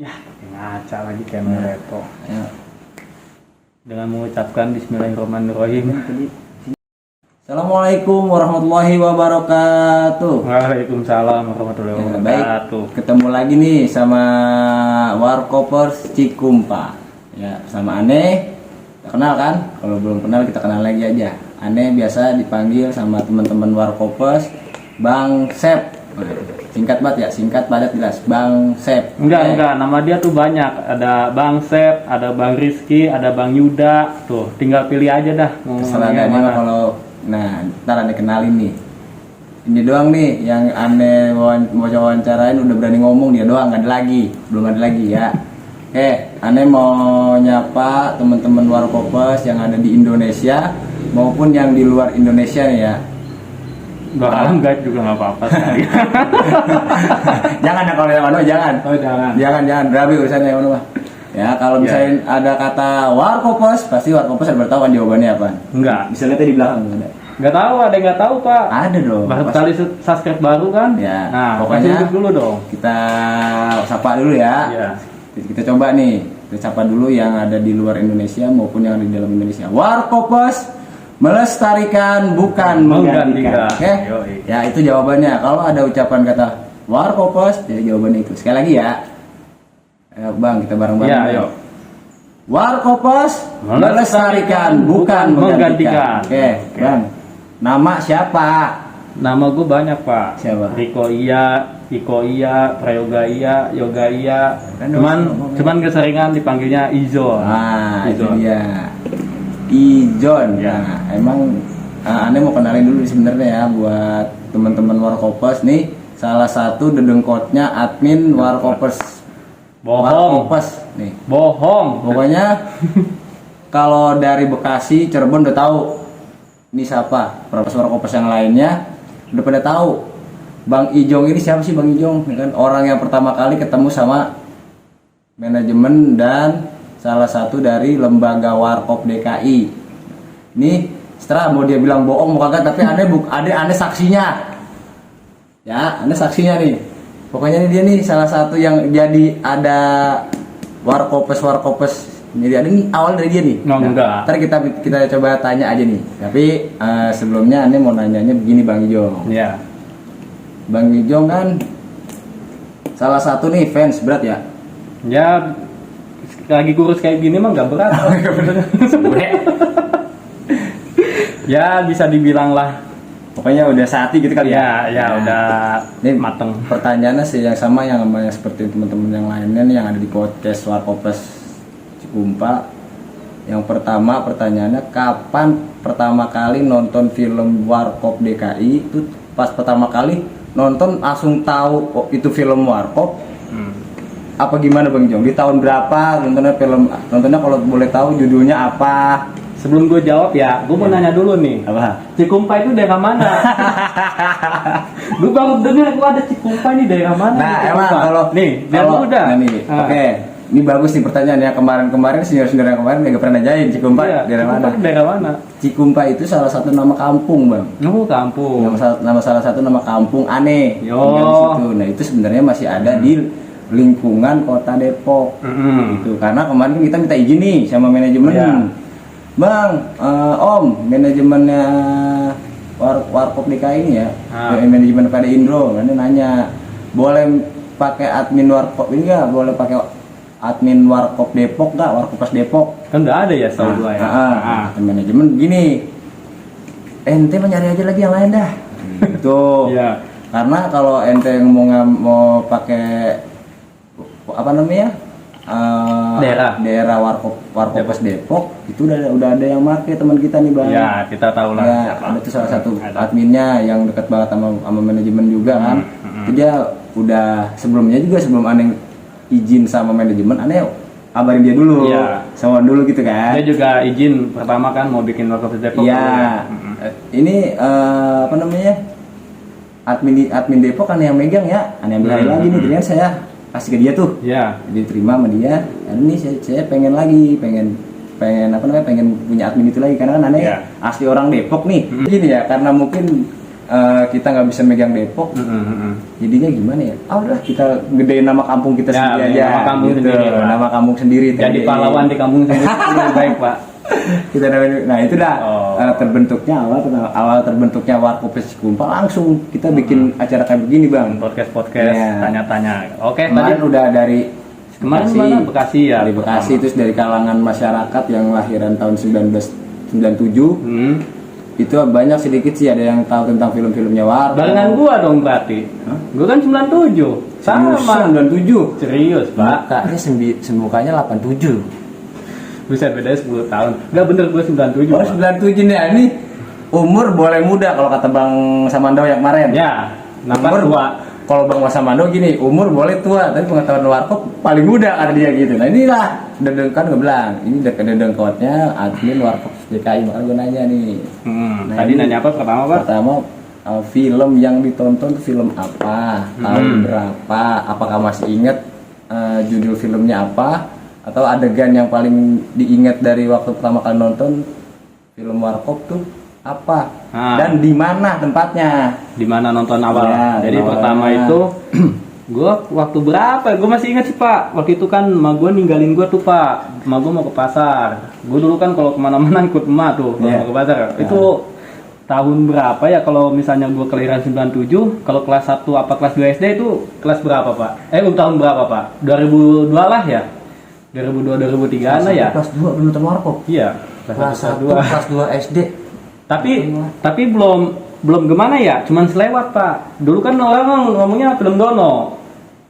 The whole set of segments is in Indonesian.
Ya, ngaca lagi kayak Mereto. Ya. Dengan mengucapkan Bismillahirrahmanirrahim. Assalamualaikum warahmatullahi wabarakatuh. Waalaikumsalam warahmatullahi Ya, wabarakatuh. baik, ketemu lagi nih sama Warkopers Cikumpa. Ya, sama Ane. Kita kenal kan? Kalau belum kenal kita kenal lagi aja. Ane biasa dipanggil sama teman-teman Warkopers Bang Sep. Singkat banget ya, singkat padat jelas. Bang Sep. Enggak, nama dia tuh banyak. Ada Bang Sep, ada Bang Rizky, ada Bang Yuda. Tuh, tinggal pilih aja dah mau Terserah ngomongnya Ane mana. kalau ntar Ane kenalin nih. Ini doang nih yang Ane mau wawancarain udah berani ngomong, dia doang, nggak ada lagi, belum ada lagi ya. Ane mau nyapa teman-teman Warkopers yang ada di Indonesia maupun yang di luar Indonesia nih ya. Enggak juga nggak apa-apa sekali. Jangan ya kalau yang mana jangan. Oh, jangan. Jangan berabi urusannya yang mana mah. Ya kalau misalnya ada kata Warkopers, pasti Warkopers harus tahu kan jawabannya apa. Enggak. Bisa lihat di belakang ada. Enggak tahu, ada yang enggak tahu, Pak. Ada dong. Baru Pasti. kali subscribe baru kan? Ya, Nah, pokoknya kasih dulu dong. Kita sapa dulu ya. Iya. Kita coba nih, kita sapa dulu yang ada di luar Indonesia maupun yang ada di dalam Indonesia. Warkopers melestarikan bukan menggantikan. Oke? Yoi. Ya, itu jawabannya. Kalau ada ucapan kata Warkopers, jadi jawabannya itu. Sekali lagi ya. Ayo Bang, kita bareng-bareng. Ya, ayo. Warkopers melestarikan bukan menggantikan. Oke, Bang. Nama siapa? Nama gue banyak, Pak. Siapa? Riko iya, Iko iya, Prayoga iya, Yoga iya. Kan Cuman keseringan dipanggilnya Izo. Nah, itu Izo. dia. Ijon. Ya. Nah, emang Ane mau kenalin dulu sebenarnya ya buat teman-teman Warkopers nih. Salah satu dedengkotnya admin Warkopers. Bohong. Warkopers nih. Bohong. Pokoknya kalau dari Bekasi, Cirebon udah tahu ini siapa. Profesor Warkopers yang lainnya udah pada tahu. Bang Ijong ini siapa sih Bang Ijong? Ya kan orang yang pertama kali ketemu sama manajemen dan salah satu dari lembaga Warkop DKI. Nih, setelah mau dia bilang bohong mau kagak, tapi Ane saksinya. Ya, Ane saksinya nih. Pokoknya dia nih salah satu yang jadi ada Warkopers. Jadi ada nih awal dari dia nih. Enggak. Ntar kita coba tanya aja nih. Tapi sebelumnya Ane mau nanyanya begini Bang Ijong. Ya. Bang Ijong kan salah satu nih fans berat ya. Ya lagi kurus kayak gini mah nggak berat. Ya bisa dibilang lah. Pokoknya udah saati gitu kali Ya, Nah, udah ini mateng. pertanyaannya sih yang sama yang seperti teman-teman yang lainnya nih yang ada di podcast Warkopers Cikumpa. Yang pertama pertanyaannya, kapan pertama kali nonton film Warkop DKI? Itu pas pertama kali nonton langsung tahu oh, itu film Warkop. Apa gimana Bang Jong? Di tahun berapa nontonnya kalau boleh tahu judulnya apa? Sebelum gue jawab ya, gue mau nanya dulu nih. Apa? Cikumpa itu daerah mana? Gue baru dengar gue ada Cikumpa ini daerah mana? Nah, di emang Cikumpa? kalau nih, biar kalau- dulu dah. Nah, nih, oke. Ini bagus nih pertanyaannya. Kemarin senior yang kemarin nggak pernah nanyain Cikumpa Iya, daerah Cikumpa mana? itu daerah mana? Cikumpa itu salah satu nama kampung, Bang. Oh, kampung. Salah satu nama kampung Ane. Yo. Tinggal di situ. Nah, itu sebenarnya masih ada di lingkungan Kota Depok. Gitu. Karena kemarin kan kita minta izin nih sama manajemen. Iya. Bang, Om, manajemennya Warkop DKI ini ya, manajemen pada Indro, kan dia nanya, boleh pakai admin Warkop ini nggak? Boleh pakai admin Warkop Depok nggak? Warkopers Depok? Kan udah ada ya setahu gue ya. Manajemen gini, ente mencari aja lagi yang lain dah. Gitu. Iya. Karena kalau ente mau pakai apa namanya? Daerah Warkopers Depok itu udah ada yang make teman kita nih Bang. Ya, kita tahu lah Ya, siapa. ada tuh salah satu adminnya yang dekat banget sama manajemen juga kan. Itu dia udah sebelum Ane izin sama manajemen, Ane kabarin dia dulu. Iya. Sama dulu gitu kan. Dia juga izin pertama kan mau bikin Warkop Depok. Iya. Ini apa namanya? Admin Depok kan yang megang ya. Ane ambil alih lagi nih, jadi kan saya kasih ke dia tuh. Iya. Jadi terima sama dia. Ini saya pengen apa namanya, pengen punya admin itu lagi karena kan Ane Iya. asli orang Depok nih. Gini ya, karena mungkin kita nggak bisa megang Depok, jadinya gimana ya? Udah kita gedein nama kampung kita Ya, sendiri aja. nama kampung gitu. sendiri, Pak. Nama kampung sendiri. Jadi pahlawan di kampung sendiri. Baik, Pak. Kita nah itu dah Oh. terbentuknya awal terbentuknya Warkop Sikumpal, langsung kita bikin acara kayak begini, Bang. Podcast Iya. tanya-tanya. Oke, Kemarin tadi udah dari kemarin mana? Bekasi ya. Dari Bekasi, terus dari kalangan masyarakat yang lahiran tahun 1997. Itu banyak sedikit sih ada yang tahu tentang film-filmnya Warkop. Barengan gua dong berarti. Hah? Gua kan 97. Sama. 97. Serius, Pak. Mukanya mukanya 87. Bisa beda 10 tahun. Enggak bener gua 97. Oh, Pak. 97 nih. Ini umur boleh muda kalau kata Bang Samando yang kemarin. Ya, nambah Umur tua. Kalau Bang Samando gini, umur boleh tua, tapi pengetahuan Warkop paling muda kata dia gitu. Nah, inilah dedengkan gue bilang, ini dedengkotnya admin Warkop DKI, makanya gue nanya nih. Nah, Tadi ini nanya apa pertama, Pak? Pertama, film yang ditonton tuh film apa, tahun berapa, apakah masih ingat judul filmnya apa, atau adegan yang paling diingat dari waktu pertama kali nonton film Warkop tuh apa, dan di mana tempatnya? Di mana nonton awal? Ya, Jadi awalnya. pertama itu gua waktu berapa? Gua masih ingat sih, Pak. Waktu itu kan emak gua ninggalin gua tuh, Pak. Emak gua mau ke pasar. Gua dulu kan kalau kemana-mana ikut emak tuh kalau Yeah. mau ke pasar. Itu tahun berapa ya kalau misalnya gua kelahiran 97, kalau kelas 1 apa kelas 2 SD itu kelas berapa, Pak? Tahun berapa, Pak? 2002 lah ya. 2002 2003 lah ya. Kelas 2 belum nonton Warkop. Iya, Kelas 1, 2. kelas 2 SD. Tapi belum gimana ya, cuman selewat, Pak. Dulu kan orang ngomongnya film Dono.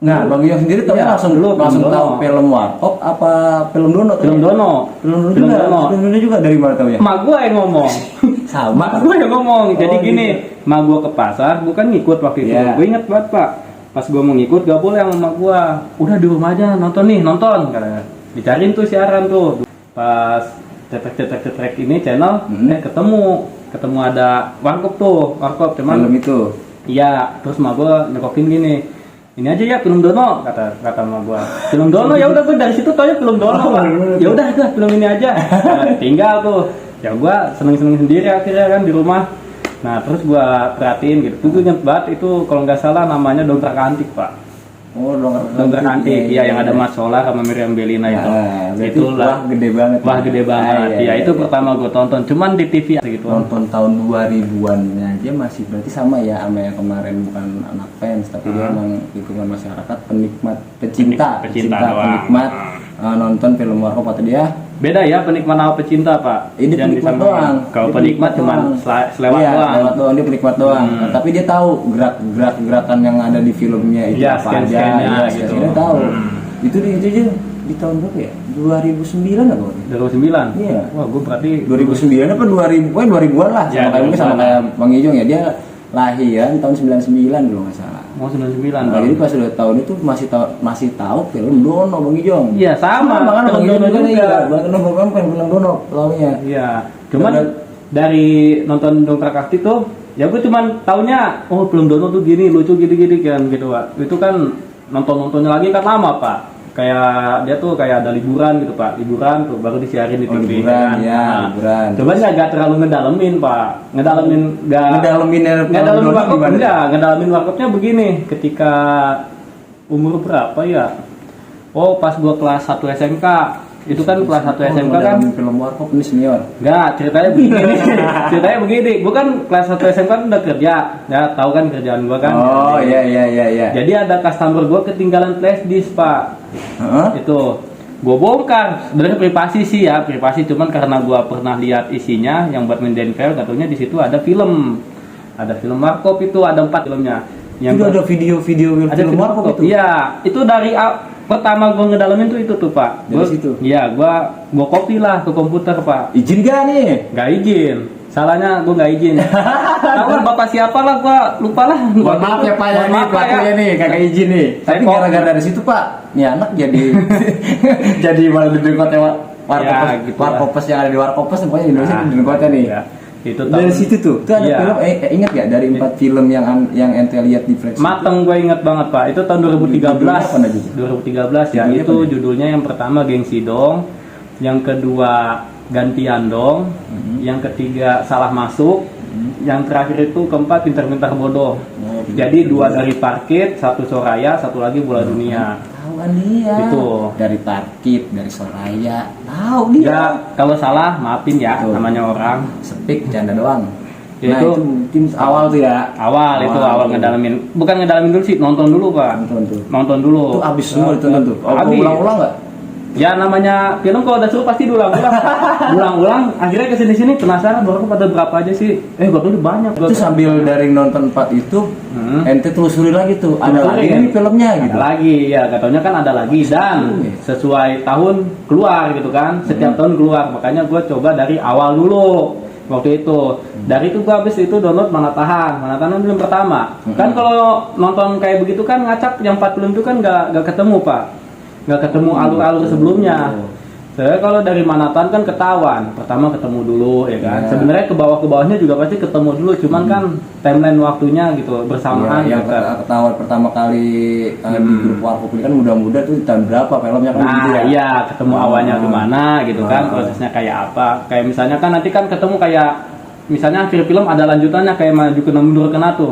Nah, Bang Iyo sendiri tahu Iya, langsung dulu langsung film tahu Dono. film Warkop apa film Dono? Film Dono. Film Dono Film juga. Dono. Film Dono juga dari mana tahu ya? Emak gua yang ngomong. Sama. Emak gua yang ngomong. Jadi Oh, gini, emak gua ke pasar, gua kan ngikut waktu itu. Iya. Gua inget banget, Pak. Pas gua mau ngikut gak boleh sama emak gua. Udah di rumah aja nonton katanya. Dicariin tuh siaran tuh. Pas cetek ini channel ketemu ada Warkop cuman Film itu. iya, terus emak gua nyekokin gini, ini aja ya film Dono, kata emak gua. Film Dono, ya udah gua dari situ tau ya film Dono, Pak. Ya udah film ini aja. Nah, tinggal tuh, ya gua seneng sendiri akhirnya kan di rumah. Nah terus gua perhatiin gitu, tuh inget banget itu kalau nggak salah namanya Dongkrak Antik, Pak. Oh, Dongkrak Antik, iya yang ada Mas Solar sama Miriam Bellina itu. Berarti Itulah. wah gede banget. Wah gede banget. Iya, itu pertama gua tonton, cuman di TV gitu. Nonton tahun 2000-an-nya dia masih berarti sama ya sama yang kemarin, bukan anak fans tapi dia emang lingkungan masyarakat, penikmat, pecinta doang. penikmat nonton film Warkop atau dia Beda ya penikmat sama pecinta, Pak. ini Jangan penikmat disamain. doang. Kalau Dia penikmat cuman doang. selewat Iya, doang. selewat doang, dia penikmat doang. Nah, tapi dia tahu gerakan yang ada di filmnya itu Iya, apa aja. scan-scannya Iya, gitu. dia tahu. Itu aja di tahun berapa ya? 2009 apa? 2009. Iya. Wah, gue berarti 2009 apa 2000-an lah. Ya, Sama kayak mungkin sama 2000-an. kayak Bang Ijong ya, dia lahiran tahun 99 kalau nggak salah. mau 99. Nah, Bang. jadi pas udah tahun itu masih tahu film Dono, Bang Ijong. Iya, sama. kan Bang Film Ijong Dono juga nih. juga. Bang Dono bukan film Dono taunya. Iya. Cuman Dan- dari nonton Dongkrak Antik tuh, ya gue cuman taunya oh film Dono tuh gini, lucu gini kan gitu, Pak. Itu kan nontonnya lagi kan lama, Pak. Kayak dia tuh kayak ada liburan gitu, Pak. Liburan tuh baru disiarin di Oh, TV. liburan, kan. ya, Nah, liburan. Cuman nggak terlalu ngedalemin, Pak. Ngedalemin ngedalamin warkop enggak, ngedalamin warkopnya begini. Ketika umur berapa ya? Oh, pas gua kelas 1 SMK. Itu kan kelas 1 SMK kan. film Warkop ini senior. Enggak, ceritanya begini nih. Ceritanya begini. Gua kan kelas 1 SMK kan udah kerja. Ya, tahu kan kerjaan gua kan. Oh, iya. Jadi ada customer gua ketinggalan flash disk, Pak. Heeh. Itu gue bongkar, sebenarnya privasi sih ya, privasi, cuman karena gue pernah lihat isinya yang buat Minden Fair, katanya di situ ada film Warkop, itu ada 4 filmnya. Itu ada video-video ada film Warkop itu. Iya, itu dari pertama gue ngedalamin tuh itu tuh, Pak. Dari situ? Iya, gue copy lah ke komputer, Pak. Izin gak nih? Nggak izin. Salahnya gue nggak izin. Tahu kan bapak siapa lah, gue lupa lah. Mohon maaf ya Pak ya, Mohon nih maaf, Pak, pelakunya nih kagak izin nih. Saya Tapi kok- gara-gara dari situ Pak, nih anak jadi jadi malah didengkotnya Warkopes, Ya, gitu lah. Warkopes yang ada di Warkopes, pokoknya di Indonesia Nah, didengkotnya nih. ya. Itu Dari situ tuh ada Iya. film, ingat gak dari 4 film yang ente lihat di Flex? Mateng, gue inget banget, Pak. Itu tahun 2013. Judulnya apa, Najib? 2013 ya. Judulnya Itu apa, Najib? judulnya yang pertama Gengsi Dong, yang kedua gantian dong, yang ketiga salah masuk, yang terakhir itu keempat pintar-pintar bodoh. Jadi 2 dari Parkit, 1 Soraya, 1 lagi Bola Dunia. Tahu kan dia. Itu. Dari Parkit, dari Soraya. Tahu dia. Ya kalau salah maafin ya, Betul. namanya orang. Sepik canda doang. Ya, Nah, itu itu tim awal tuh ya. Awal ngedalamin, bukan ngedalamin dulu sih, nonton dulu Pak. Nonton dulu. Itu habis semua ditonton tuh. Oh, Habis. ulang-ulang enggak? Ya namanya film kalau udah suruh pasti diulang-ulang. Ulang-ulang, akhirnya kesini-sini penasaran baru pada berapa aja sih. Baru banyak. Itu sambil dari nonton 4 itu, ente telusuri lagi tuh. Ada lagi Telusuri, nih filmnya Ada gitu. lagi, ya katanya kan ada lagi dan sesuai tahun keluar gitu kan. Setiap tahun keluar, makanya gue coba dari awal dulu. Waktu itu, dari itu gue habis itu download Mana Tahan film pertama. Kan kalau nonton kayak begitu kan ngacak yang 4 film itu kan nggak ketemu Pak. Nggak ketemu alur-alur sebelumnya. Saya kalau dari Manatan kan ketahuan, pertama ketemu dulu ya kan. Sebenarnya ke bawahnya juga pasti ketemu dulu, cuman kan timeline waktunya gitu bersamaan. Yang ketahuan pertama kali di grup Warkop ini kan muda-muda tuh tahun berapa filmnya kan gitu ya. Iya, ketemu awalnya gimana gitu kan, prosesnya kayak apa. Kayak misalnya kan nanti kan ketemu kayak misalnya akhir film ada lanjutannya kayak maju kena mundur kena tuh.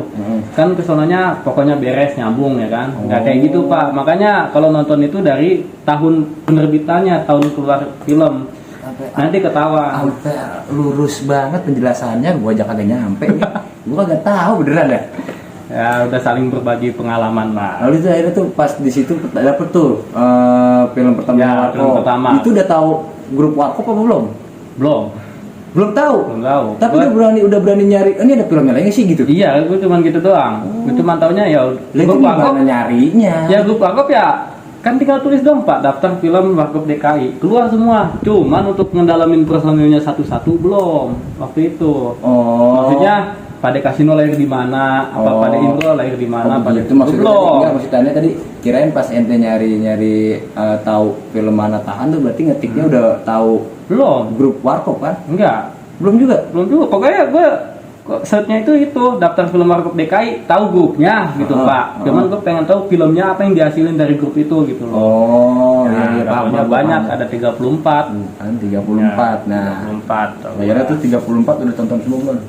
Kan kesonanya pokoknya beres nyambung ya kan. Nggak kayak gitu Pak. Makanya kalau nonton itu dari tahun penerbitannya, tahun keluar film. Nanti ketawa. Sampai lurus banget penjelasannya, gua aja kagak nyampe. Gua kagak tahu beneran ya. Ya udah saling berbagi pengalaman lah. Lalu itu akhirnya tuh pas di situ dapet tuh film pertama Ya, Warkop. film pertama. Itu udah tahu grup Warkop apa belum? Belum tahu. Belum tahu. Tapi udah berani nyari. Ini ada filmnya lagi sih gitu. Iya, gue cuma gitu doang. Gue cuma taunya ya Itu grup Warkop. gimana nyarinya? Ya grup Warkop ya kan tinggal tulis dong Pak daftar film Warkop DKI keluar semua. Cuman untuk ngedalamin personilnya satu-satu belum waktu itu. Maksudnya Pade Kasino lahir di mana? Apa Pade Indro lahir di mana? Pade itu maksudnya belum. enggak, maksudnya tadi kirain pas ente nyari tahu film Mana Tahan tuh berarti ngetiknya udah tahu Belum. grup Warkop kan? Enggak. Belum juga. Belum juga. Pokoknya gue searchnya itu daftar film Warkop DKI tahu grupnya gitu Pak. Cuman gue pengen tahu filmnya apa yang dihasilin dari grup itu gitu loh. Iya, Namanya banyak ada 34. Kan 34. Nah, 34. bayarnya tuh 34 udah tonton semua belum?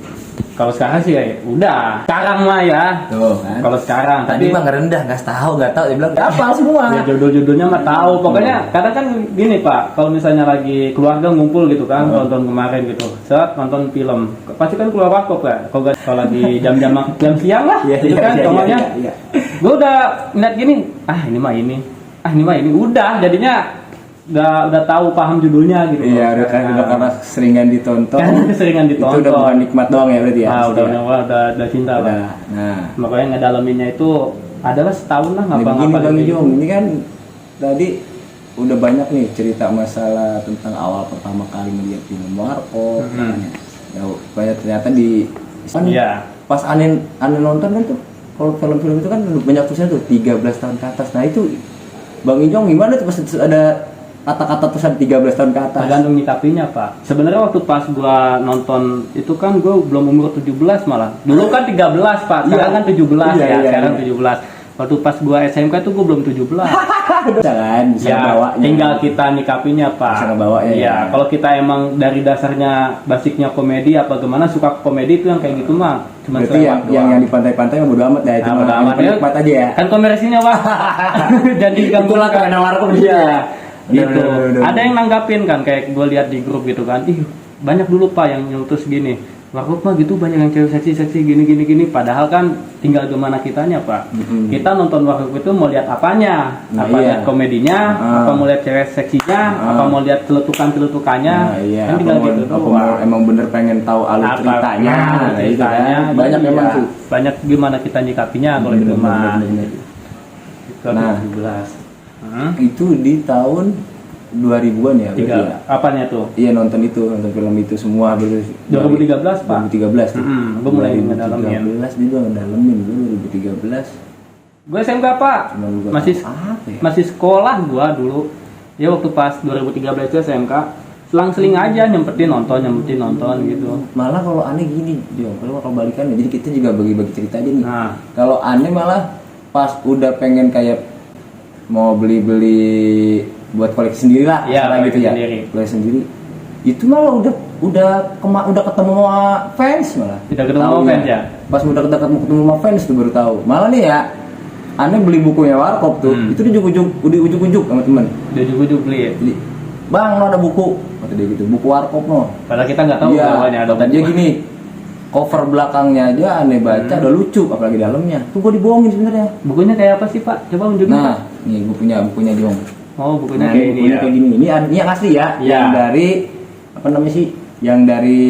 Kalau sekarang sih ya udah. Sekarang mah ya. Tuh kan. Kalau sekarang Tadi mah ngerendah, nggak tahu, dia bilang apa semua. ya judul-judulnya mah tahu. Pokoknya kadang kan gini Pak, kalau misalnya lagi keluarga ngumpul gitu kan, nonton kemarin gitu. Saat nonton film, pasti kan keluar Warkop ya. Kalau lagi jam siang lah, gitu kan ngomongnya. Gue udah ngeliat gini, ini mah ini. Udah jadinya udah tahu paham judulnya gitu. Iya, udah karena seringan ditonton. Seringan ditonton. Itu udah bukan nikmat doang ya berarti ya. Udah cinta Pak. Nah, Makanya ngedalaminnya itu adalah setahun lah begini ngapa-ngapain. Bang Ijong, ini kan tadi udah banyak nih cerita masalah tentang awal pertama kali melihat film Warkop. Ya, banyak ternyata kan Iya. pas aneh nonton kan tuh, kalau film-film itu kan banyak tulisan tuh 13 tahun ke atas. Nah itu Bang Ijong gimana tuh pas ada kata-kata tulisan 13 tahun ke atas? Tergantung nyikapinya Pak. Sebenarnya waktu pas gua nonton itu kan gua belum umur 17 malah. Dulu kan 13 Pak, sekarang kan 17 Iya, ya, iya, sekarang iya. 17. Waktu pas gua SMK itu gua belum 17. Bisa Ya, bawanya. tinggal kita nyikapinya Pak. Bisa ngebawanya, Iya, ya. kalau kita emang dari dasarnya basicnya komedi apa gimana suka komedi itu yang kayak gitu mah. Cuma Berarti yang di pantai-pantai mah bodo amat ya, cuma bodo amat. nikmat aja ya. Kan komersinya Pak. Jadi Itulah karena Warkop Iya. dia. Gitu. Bener. Ada yang nanggapin kan kayak gue lihat di grup gitu kan. Banyak dulu Pak yang nyutus gini. Warkop mah gitu banyak yang cewek seksi gini. Padahal kan tinggal gimana kitanya Pak. Kita nonton Warkop itu mau lihat apanya? Nah, apa iya. lihat komedinya? Apa mau lihat cewek seksinya? Apa mau lihat celetukan-celetukannya? Nah, iya. Kan tinggal Apa gitu mau- apa mau emang bener pengen tahu alur ceritanya. Nah, itu kan. Banyak iya. memang tuh. Banyak gimana kita nyikapinya kalau itu mah. Bener. Itu Nah. 17. Itu di tahun 2000-an ya berarti ya? Apanya tuh? Iya nonton film itu semua berarti 2013 Pak. 2013 tuh. Gue mulai ngedalamin. 2013 dia udah ngedalamin gue 2013. Gue SMK Pak. Cuma gua Masih apa ya? masih sekolah gua dulu. Ya waktu pas 2013 itu SMK selang-seling aja nyempetin nonton gitu. Malah kalau aneh gini, Jo, kalau balikan ya. Jadi kita juga bagi-bagi cerita aja nih. Nah, Kalau aneh malah pas udah pengen kayak mau beli buat koleksi sendiri lah, Iya, misalnya koleksi sendiri. Koleksi sendiri. Itu malah udah ketemu sama fans malah. Tidak ketemu sama Taunya. fans ya? Pas udah ketemu sama fans tuh baru tahu. Malah nih ya, aneh beli bukunya Warkop tuh, itu ujuk-ujuk sama temen. Dia ujuk-ujuk beli ya? Jadi, bang, lo ada buku, kata dia gitu, buku Warkop no. Padahal kita nggak tahu bawahnya ada kata dia gini, cover belakangnya aja aneh baca, udah lucu, apalagi dalamnya. Tuh gue dibohongin sebenarnya. Bukunya kayak apa sih Pak? Coba unjukin Pak. Nah, nih bukunya Jong. Oh, bukunya Nah, kayak ini bukunya ya. kayak gini. Ini yang asli ya, Iya. yang dari apa namanya sih? Yang dari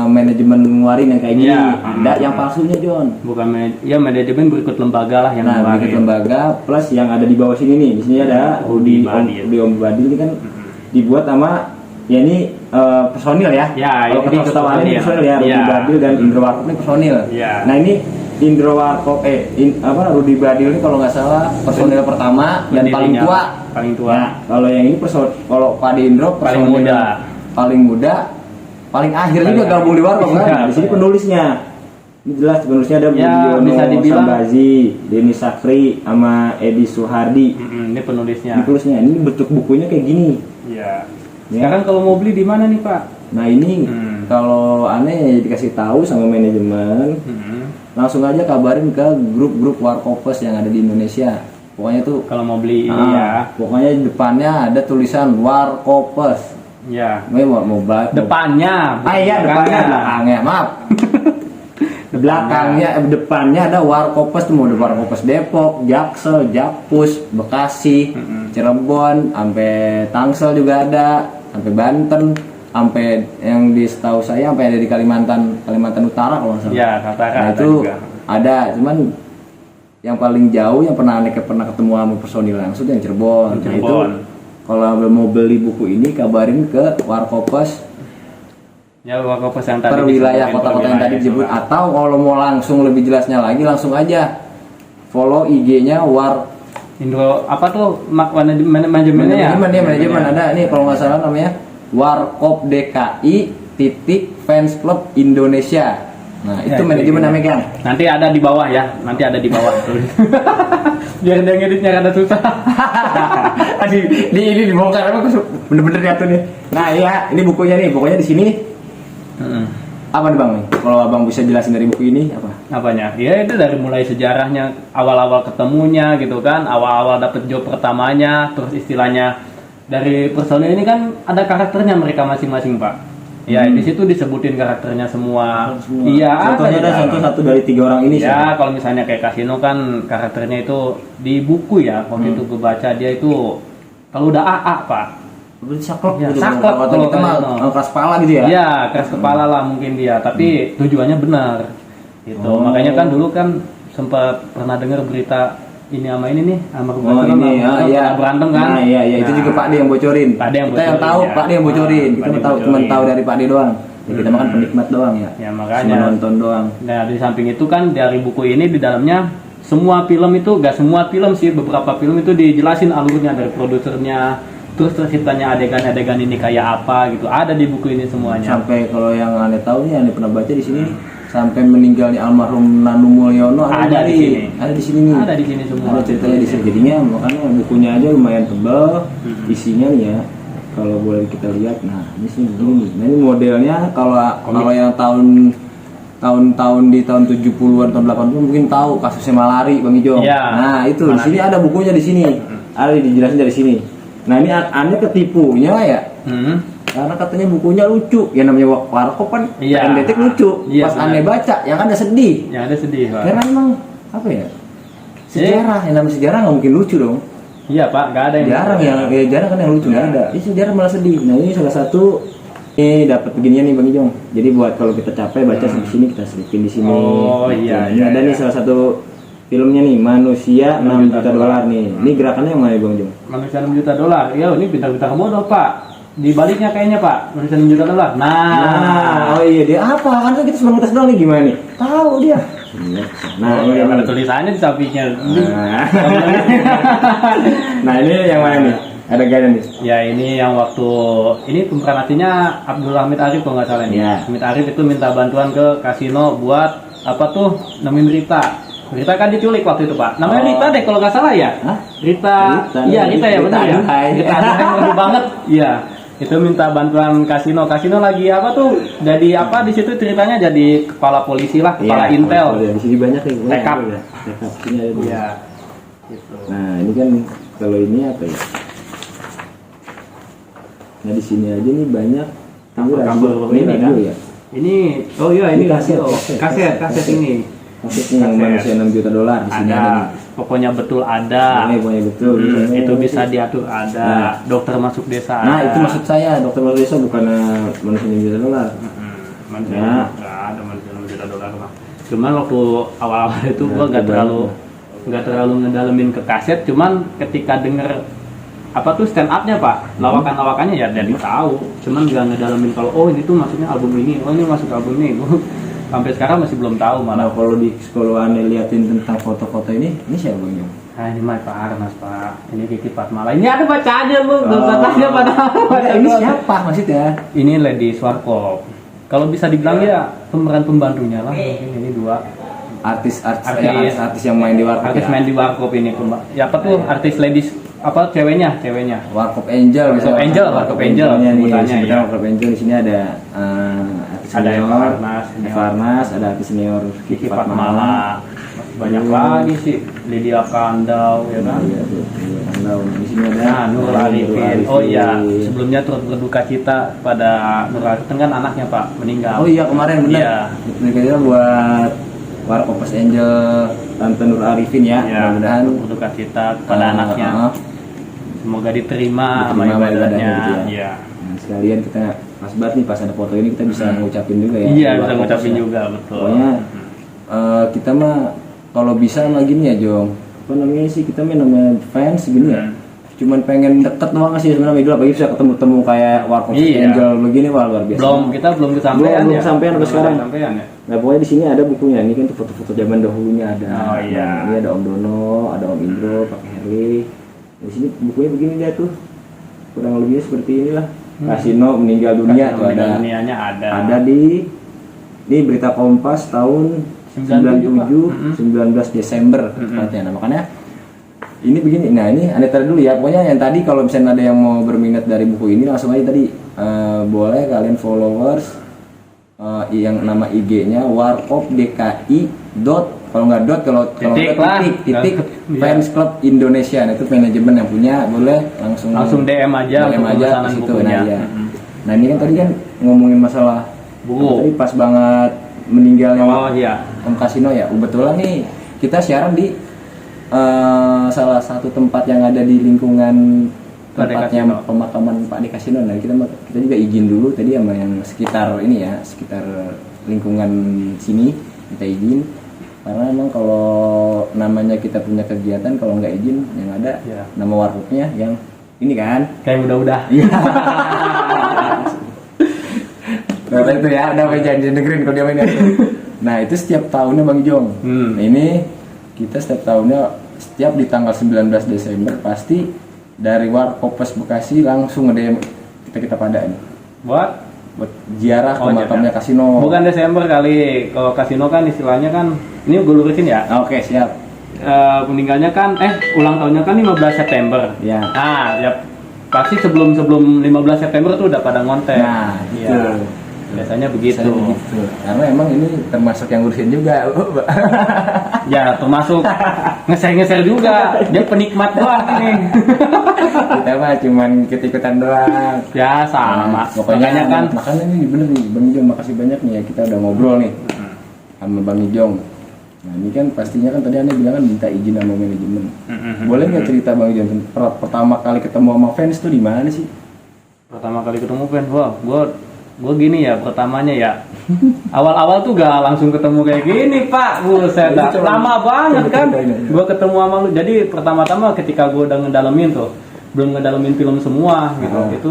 manajemen ngeluarin yang kayak gini. Iya. Ada yang palsunya, Jon. Bukan ya manajemen berikut lembaga lah yang Nah, ngeluarin. berikut lembaga plus yang ada di bawah sini nih. Di sini ada Rudi Om Badil ini kan dibuat sama ya ini personil ya. Ya, kalau ini kita ketahuan ini personil ya, Rudi Ya. Badil dan Indro Warkop ini personil. Ya. Nah, ini Indro Warkop Rudi Badil ini kalau nggak salah personil pertama dan paling Pendirinya tua. paling tua. Nah, kalau yang ini kalau Pak Indro Paling personil muda. paling muda, paling akhir juga Paling gabung di Warkop akhir. kan. Di sini penulisnya. Ini jelas penulisnya ada Ya, Budiono bisa dibilang- Sambazi, Denny Sakri, sama Edi Suhardi. Ini penulisnya. Ini penulisnya, ini bentuk bukunya kayak gini. Iya. Ya. Sekarang kalau mau beli di mana nih Pak? Nah ini Hmm. kalau aneh dikasih tahu sama manajemen, langsung aja kabarin ke grup-grup Warkopers yang ada di Indonesia. Pokoknya tuh, Kalau mau beli ini ya. pokoknya depannya ada tulisan Warkopers. Ya. Mau Depannya. Ah iya depannya, belakangnya maaf. Depannya ada Warkopers tuh, mau ada Warkopers Depok, Jaksel, Jakpus, Bekasi, Cirebon, sampai Tangsel juga ada, sampai Banten, sampai yang di setahu saya sampai ada di Kalimantan Utara kalau nggak salah. Ya, katakan Nah ada itu juga. ada, cuman yang paling jauh yang pernah ketemu sama personil langsung yang Cirebon. Nah, itu Cirebon. kalau mau beli buku ini kabarin ke Warkopers Ya, Warkopers yang tadi per wilayah disebutin, kota-kota per yang tadi wilayah disebut, semua. atau kalau mau langsung lebih jelasnya lagi langsung aja follow IG-nya Indro apa tuh manajemennya ya? manajemen ada nih kalau nggak salah namanya Warkop DKI titik fans club Indonesia. Nah itu Ya, manajemen itu. namanya kan. Nanti ada di bawah ya, nanti ada di bawah. Biar dia ngeditnya rada susah. Ini dibongkar emang bener-bener nyatu nih. Nah iya ini bukunya nih, pokoknya di sini apa nih bang nih? Kalau abang bisa jelasin dari buku ini apa? Apanya? Ya itu dari mulai sejarahnya, awal-awal ketemunya gitu kan, awal-awal dapet job pertamanya, terus istilahnya dari personil ini kan ada karakternya mereka masing-masing Pak. Ya di situ disebutin karakternya semua. Iya. Contohnya ada di contoh dalam. satu dari 3 orang ini sih. Ya kalau misalnya kayak Kasino kan karakternya itu di buku ya, waktu itu gue baca dia itu kalau udah AA Pak. Berarti saklek Ya, gitu. saklek Kalau kalau kita mah kayak keras kepala gitu ya. Iya, keras kepala lah mungkin dia, tapi tujuannya benar. Gitu. Oh. Makanya kan dulu kan sempat pernah dengar berita ini sama ini nih, sama Oh ini iya berantem kan. Nah, iya itu juga Pak D yang bocorin. Pak D yang Kita yang bocorin, tahu ya. Pak D yang bocorin. Kita Pak D mah tahu bocorin. cuma tahu dari Pak D doang. Ya, kita makan penikmat doang ya. Ya, makanya. Cuma nonton doang. Nah, di samping itu kan dari buku ini di dalamnya semua film itu, gak semua film sih, beberapa film itu dijelasin alurnya dari produsernya, terus ceritanya adegan-adegan ini kayak apa gitu. Ada di buku ini semuanya. Sampai kalau yang aneh tahu nih, aneh pernah baca di sini sampai meninggalnya almarhum Nanu Mulyono Ada di sini. Ada di sini nih. Ada di sini semua. Ada ceritanya di sini. Jadinya makanya bukunya aja lumayan tebal. Isinya nih ya. Kalau boleh kita lihat, nah ini sih begini. Nah ini modelnya kalau yang tahun di tahun 70-an tahun 80 mungkin tahu kasusnya malari Bang Ijo. Iya. Nah itu di sini ada bukunya di sini. Ada dijelasin dari sini. Nah ini aneh ketipunya ya. Karena katanya bukunya lucu. Ya namanya Warkop kan Iya. detik lucu. Iya, Pas benar. aneh baca yang ada sedih. Yang ada sedih, Pak. Karena emang apa ya? Sejarah, yang namanya sejarah nggak mungkin lucu dong. Iya, Pak, gak ada yang Jarang kan yang lucu nggak ada. Ini sejarah malah sedih. Nah ini salah satu ini dapat beginian nih Bang Ijong. Jadi buat kalau kita capek baca sampai sini kita selipin di sini. Oh, iya, Ini iya, ada nih iya. salah satu filmnya nih Manusia 6 juta dolar nih. Ini gerakannya yang mana Bang Ijong? Manusia 6 juta dolar. Ya, ini bintang-bintang modal, Pak. Di baliknya kayaknya, Pak. Manusia 6 juta dolar. Nah, oh iya dia apa? Kan kita cuma ngetes doang nih gimana nih? Tahu dia. Nah, Oh, ini ya, ada nih. tulisannya di sampingnya. Nah ini yang mana nih? Ada gaya nih. Ya, ini yang waktu ini pemeran aslinya Abdul Hamid Arif kalau nggak salah nih. Iya. Hamid Arif itu minta bantuan ke kasino buat apa tuh? Nemuin Rita. Rita kan diculik waktu itu, Pak. Namanya Oh. Rita deh kalau nggak salah ya. Hah? Rita. Rita, Iya, Rita ya Rita benar ya. Aduhai. Rita Aduhai baru banget. Iya. Itu minta bantuan kasino. Kasino lagi apa tuh? Jadi apa di situ ceritanya jadi kepala polisi lah, kepala intel. Di sini banyak nih. Tekap. Ya. Tekap sini ada. Iya. Gitu. Nah, ini kan kalau ini apa ya? Nah, di sini aja nih banyak Kabel ini radio kan? ya. Ini oh iya ini Kaset, radio. kaset. Kaset ini. Kasetnya yang Kaset. manusia 6 juta dolar di sini ada. Ada. nih. Pokoknya betul ada. Ini pokoknya betul. Itu bisa diatur ada. Nah. Dokter masuk desa Nah, ada. itu maksud saya, dokter masuk desa bukan manusia 6 juta dolar. Manusia Ya. nggak ada manusia 6 juta dolar mah. Cuman waktu awal-awal itu Ya, gua nggak coba. terlalu ngedalemin ke kaset. Cuman ketika denger apa tuh stand up-nya Pak, lawakan-lawakannya ya jadi tahu. Cuman nggak ngedalemin kalau oh ini tuh maksudnya album ini, oh ini masuk album ini. Gua sampai sekarang masih belum tahu Nah, malah. kalau di sekolah aneh liatin tentang foto-foto ini siapa Bang Jong? Nah ini mah Pak Arnas Pak, ini Kiki Fatmala. Ini ada bacaannya lu, nggak usah tanya pada. Nah, ini siapa maksudnya? Ini Lady Swarkop. Kalau bisa dibilang ya pemeran pembantunya lah mungkin ini dua artis yang main di warkop. artis Ya? main di Warkop ini ya apa tuh artis ladies apa ceweknya Warkop Angel Warkop Angel, Warkop Angel, nih, sebutannya, sebutannya ya. Warkop Angel di sini ada artis Ada senior, Eva Arnas, Eva Arnas, ada artis senior Kiki Fatmala, banyak lagi sih Lydia Kandau ya kan. Iya, tuh, iya, Kandau. Di sini ada Nah, Nurul Arifin. Oh iya, sebelumnya turut berduka cita pada Nurul Arifin kan anaknya Pak meninggal. Oh iya kemarin benar. Iya. Mereka buat Warkop Angel Tante Nur Arifin ya. Iya, Mudah-mudahan berduka cita pada anaknya. Semoga diterima sama diterima ibadahnya. ibadahnya gitu Iya. Nah, sekalian kita pas banget nih pas ada foto ini kita bisa ngucapin juga ya. Iya, bisa Warkop ngucapin ya. juga betul. Pokoknya kita mah kalau bisa mah gini ya Jong. Apa namanya sih kita mah namanya fans gini ya. Cuman pengen deket doang sih sebenarnya idola apalagi bisa ketemu kayak Warkop Iya. Angel begini wah luar biasa. Kita belum kesampaian Belum ya. kesampaian sampai sekarang. Kesampaian ya. Nah pokoknya di sini ada bukunya. Ini kan tuh foto-foto zaman dahulunya ada. Oh, iya. Nah, ini ada Om Dono, ada Om Indro, Pak Herli. Di sini bukunya begini dia tuh. Kurang lebihnya seperti inilah. Kasino meninggal dunia tuh ada. Dunianya ada. Ada di ini berita Kompas tahun 97 19 Desember tepatnya. Nah, makanya ini begini. Nah, ini Anda taruh dulu ya. Pokoknya yang tadi kalau misalnya ada yang mau berminat dari buku ini langsung aja tadi boleh kalian followers yang nama IG-nya Warkop DKI kalau nggak dot kalau Titik nggak lah. titik Iya. Fans Club Indonesia. Nah, itu manajemen yang punya boleh langsung DM aja DM untuk aja pemesanan ke situ. bukunya. Nah, iya. Nah, ini kan tadi kan ngomongin masalah Buku. tadi pas banget meninggalnya Oh iya. Om Kasino ya. Kebetulan nih kita siaran di salah satu tempat yang ada di lingkungan Pak De tempatnya Kasino. pemakaman Pak De Kasino. Nah, kita juga izin dulu tadi sama yang sekitar ini ya, sekitar lingkungan sini kita izin. Karena emang kalau namanya kita punya kegiatan kalau nggak izin yang ada Iya. nama warkopnya yang ini kan. Kayak udah-udah. Iya. Nah, itu ya, udah jangan dengerin kalau dia main itu. Nah, itu setiap tahunnya Bang Jong. Nah, ini kita setiap tahunnya setiap di tanggal 19 Desember pasti dari Warkopes Bekasi langsung nge-DM kita pada ini. Buat Ziarah ke makamnya Kasino. Bukan Desember kali. Kalau Kasino kan istilahnya kan ini gue lurusin ya. Oke, siap. Meninggalnya kan ulang tahunnya kan 15 September. Ya. Nah, ya pasti sebelum 15 September tuh udah pada ngonten. Nah, iya. itu. Biasanya begitu. Karena emang ini termasuk yang ngurusin juga. Ya, termasuk ngeser-ngeser juga. Dia penikmat doang ini. Kita mah cuman ikut-ikutan doang. Ya, sama. Nah, pokoknya Makanya kan makanya ini bener nih Bang Ijong, makasih banyak nih ya kita udah ngobrol nih sama Bang Ijong. Nah ini kan pastinya kan tadi Anda bilang kan minta izin sama manajemen. Boleh nggak cerita Bang Ijong pertama kali ketemu sama fans tuh di mana sih? pertama kali ketemu fans, wah, gue gini ya pertamanya ya. Awal-awal tuh gak langsung ketemu kayak gini Pak, buset dah. Lama banget kan. Gue ketemu sama lu. Jadi pertama-tama ketika gue udah ngedalemin tuh, belum ngedalemin film semua gitu. Itu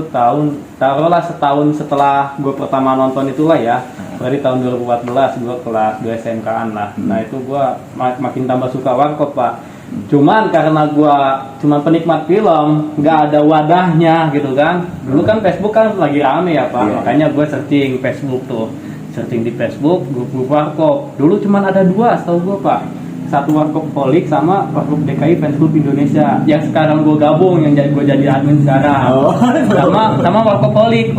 taruhlah setahun setelah gue pertama nonton itulah ya. Berarti tahun 2014 gue kelas 2 SMK-an lah. Nah itu gue makin tambah suka Warkop Pak. Cuman karena gue cuma penikmat film, nggak ada wadahnya gitu kan. Dulu kan Facebook kan lagi rame ya Pak. Makanya gue searching Facebook tuh. Searching di Facebook, grup Warkop. Dulu cuman ada 2 setahu gue Pak. satu Warkopolik sama Warkop DKI Fans Club Indonesia yang sekarang gue gabung, yang gue jadi admin sekarang. Sama Warkopolik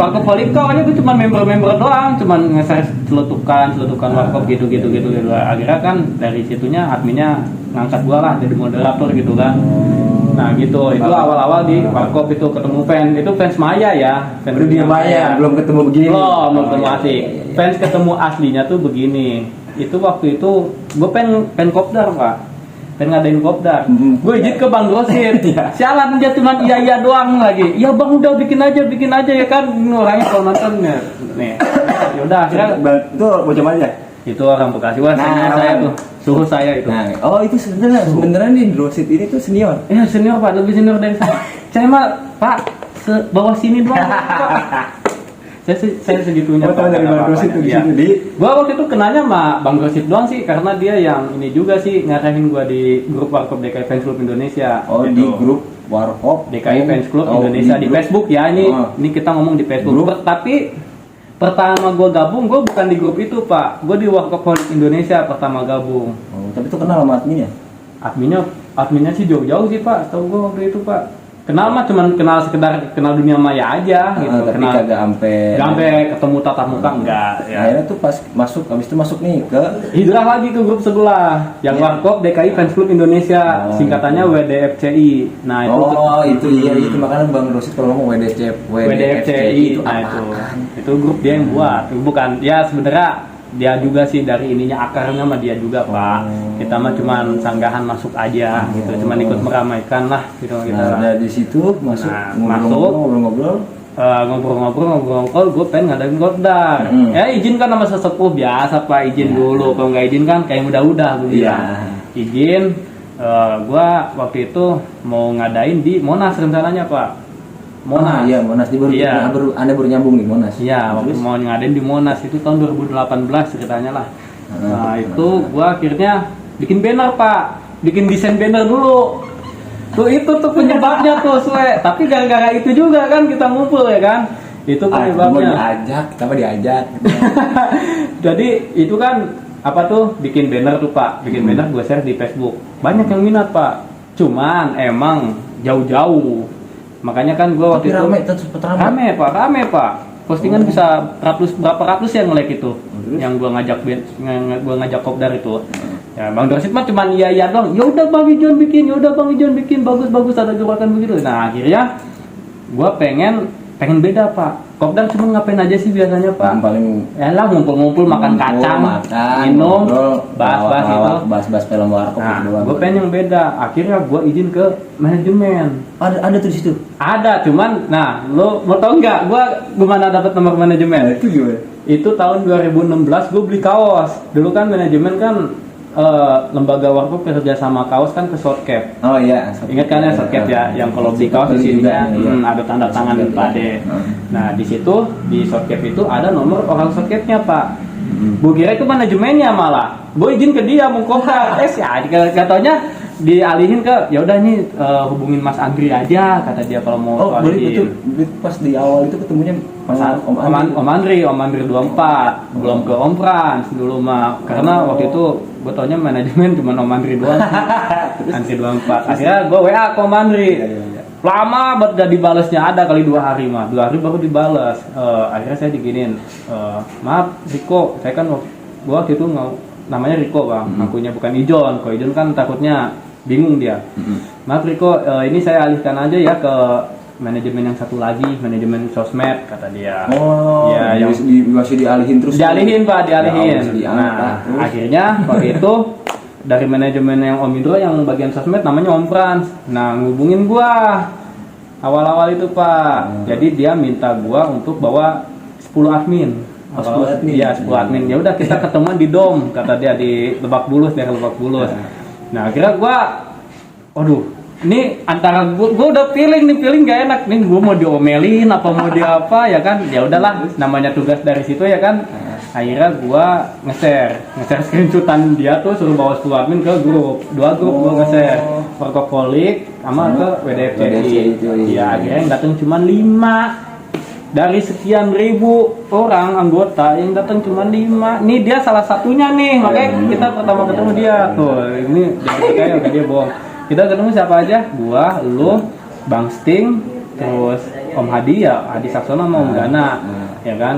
kawannya tuh cuma member doang, cuma nge-share celutukan Warkop gitu. Akhirnya kan dari situnya adminnya ngangkat gue lah jadi moderator gitu kan. Nah gitu, itu awal-awal di Warkop itu ketemu fans Maya ya. Fans dia Maya, belum ketemu begini. Belum ketemu asik. Fans ketemu aslinya tuh begini. Itu waktu itu gue pengen kopdar pak, pengen ngadain kopdar. Gue izin ke Bang Rosid. Sialan dia cuma iya doang lagi. Ya bang udah bikin aja ya kan, orangnya kalau nonton nih. Yaudah akhirnya itu bocah aja. Itu orang Bekasi, wah senior saya tuh, suhu saya itu. Nah, oh itu sebenarnya nih Rosid ini tuh senior. Iya senior pak, lebih senior dari saya. Saya mah pak bawah sini doang pak. Saya segitunya. Oh, tahu dari Bang Rosid tuh di situ di. Gua waktu itu kenanya sama Bang Rosid doang sih, karena dia yang ini juga sih ngarahin gua di grup Warkop DKI Fans Club Indonesia. Oh gitu. Di grup Warkop DKI Fans Club Indonesia di Facebook ya ini. Ini kita ngomong di Facebook. Tapi pertama gua gabung, gua bukan di grup itu pak. Gua di Warkopolik Indonesia pertama gabung. Oh, tapi itu kenal sama adminnya? Adminnya sih jauh-jauh sih pak. Tahu gua waktu itu pak. Kenal mah cuman sekedar kenal dunia maya aja gitu. Tapi kagak sampai ketemu tatap muka enggak ya. Akhirnya tuh pas habis itu masuk nih ke hijrah lagi ke grup sebelah yang Warkop DKI Fans Club Indonesia, singkatannya WDFCI. Nah itu itu makanya Bang Rosid kalau ngomong WDFCI itu nah itu grup dia yang buat, bukan ya sebenarnya dia juga sih dari ininya akarnya mah dia juga pak. Kita mah cuman sanggahan masuk aja gitu, cuman ikut meramaikan lah gitu. Nah dari situ masuk ngobrol-ngobrol gue pengen ngadain kopdar. Ya izin kan sama sesepuh biasa pak, izin dulu. Kalau nggak izin kan kayak udah gue bilang izin. Gue waktu itu mau ngadain di Monas rencananya pak. Monas. Iya, Monas Anda baru nyambung di Monas. Iya, waktu mau ngadain di Monas itu tahun 2018 ceritanya lah. Nah, itu gua akhirnya bikin banner, Pak. Bikin desain banner dulu. Itu tuh penyebabnya tuh, Sue. Tapi gara-gara itu juga kan kita ngumpul ya kan. Itu penyebabnya. Kita diajak. Jadi itu kan apa tuh bikin banner tuh, Pak. Bikin banner gua share di Facebook. Banyak yang minat, Pak. Cuman emang jauh-jauh. Makanya kan gue waktu itu rame pak, postingan bisa berapa ratus yang nge-like itu, yang gue ngajak kopdar itu. Ya Bang Rosid mah cuman iya doang. Ya udah Bang Ijon bikin, bagus ada gerakan begitu. Nah akhirnya gue pengen beda pak. Kopdar cuma ngapain aja sih biasanya pak? Paling lah ngumpul makan kacang, minum, bahas film Warkop gitu doang. Gue pengen yang beda. Akhirnya gue izin ke manajemen. Ada tuh di situ. Ada, cuman lo mau tau nggak? Gue gimana dapat nomor manajemen? Itu gimana? Itu tahun 2016 gue beli kaos. Dulu kan manajemen kan lembaga Warkop kerja sama kaos kan ke Shortcap. Oh iya. Ingat kan ya Shortcap ya, yang kalau beli kaos di sini ada tanda tangan Pak De. Nah di situ di Shortcap itu ada nomor orang Shortcapnya Pak. Gue kira itu manajemennya malah. Gue izin ke dia mau kontak. Ya katanya dialihin ke ya udah nih hubungin Mas Andri aja kata dia kalau mau. Oh betul. Pas di awal itu ketemunya Om Andri 24, belum ke Om Frans dulu mah, karena waktu itu gue taunya manajemen cuma Om Andri doang. Andri 24. Akhirnya gue WA ke Om Andri. Lama banget gak dibalesnya, ada kali 2 hari mah. 2 hari baru dibales. Akhirnya saya diginin. Maaf Riko, saya kan gue waktu itu namanya Riko bang, akunya bukan Ijon. Kalau Ijon kan takutnya bingung dia. Maaf Riko, ini saya alihkan aja ya ke manajemen yang satu lagi, manajemen sosmed kata dia. Oh, ya yang masih dialihin terus. Dialihin Pak, dialihin. Nah, akhirnya waktu itu dari manajemen yang Om Indro yang bagian sosmed namanya Om Frans. Nah, ngubungin gua awal-awal itu Pak. Jadi dia minta gua untuk bawa 10 admin. 10 admin. Iya, 10 admin. Ya udah kita ketemuan di Dom kata dia di Lebak Bulus, daerah Lebak Bulus. Nah, akhirnya gua ini antara gue udah feeling gak enak nih, gue mau diomelin apa mau di apa ya kan, ya udahlah namanya tugas dari situ ya kan. Akhirnya gue nge-share screenshotan dia tuh suruh bawa 10 admin ke grup, 2 grup gue nge-share Warkopolik sama ke WDFCI. Ya akhirnya yang datang cuma 5 dari sekian ribu orang anggota yang datang cuma 5. Nih dia salah satunya nih, makanya kita pertama ketemu dia. Tuh, ini dia udah dia bohong. Kita ketemu siapa aja? Gua, lu, Bang Sting, terus Om Hadi ya, Hadi Saksono sama Om Gana. Ya kan?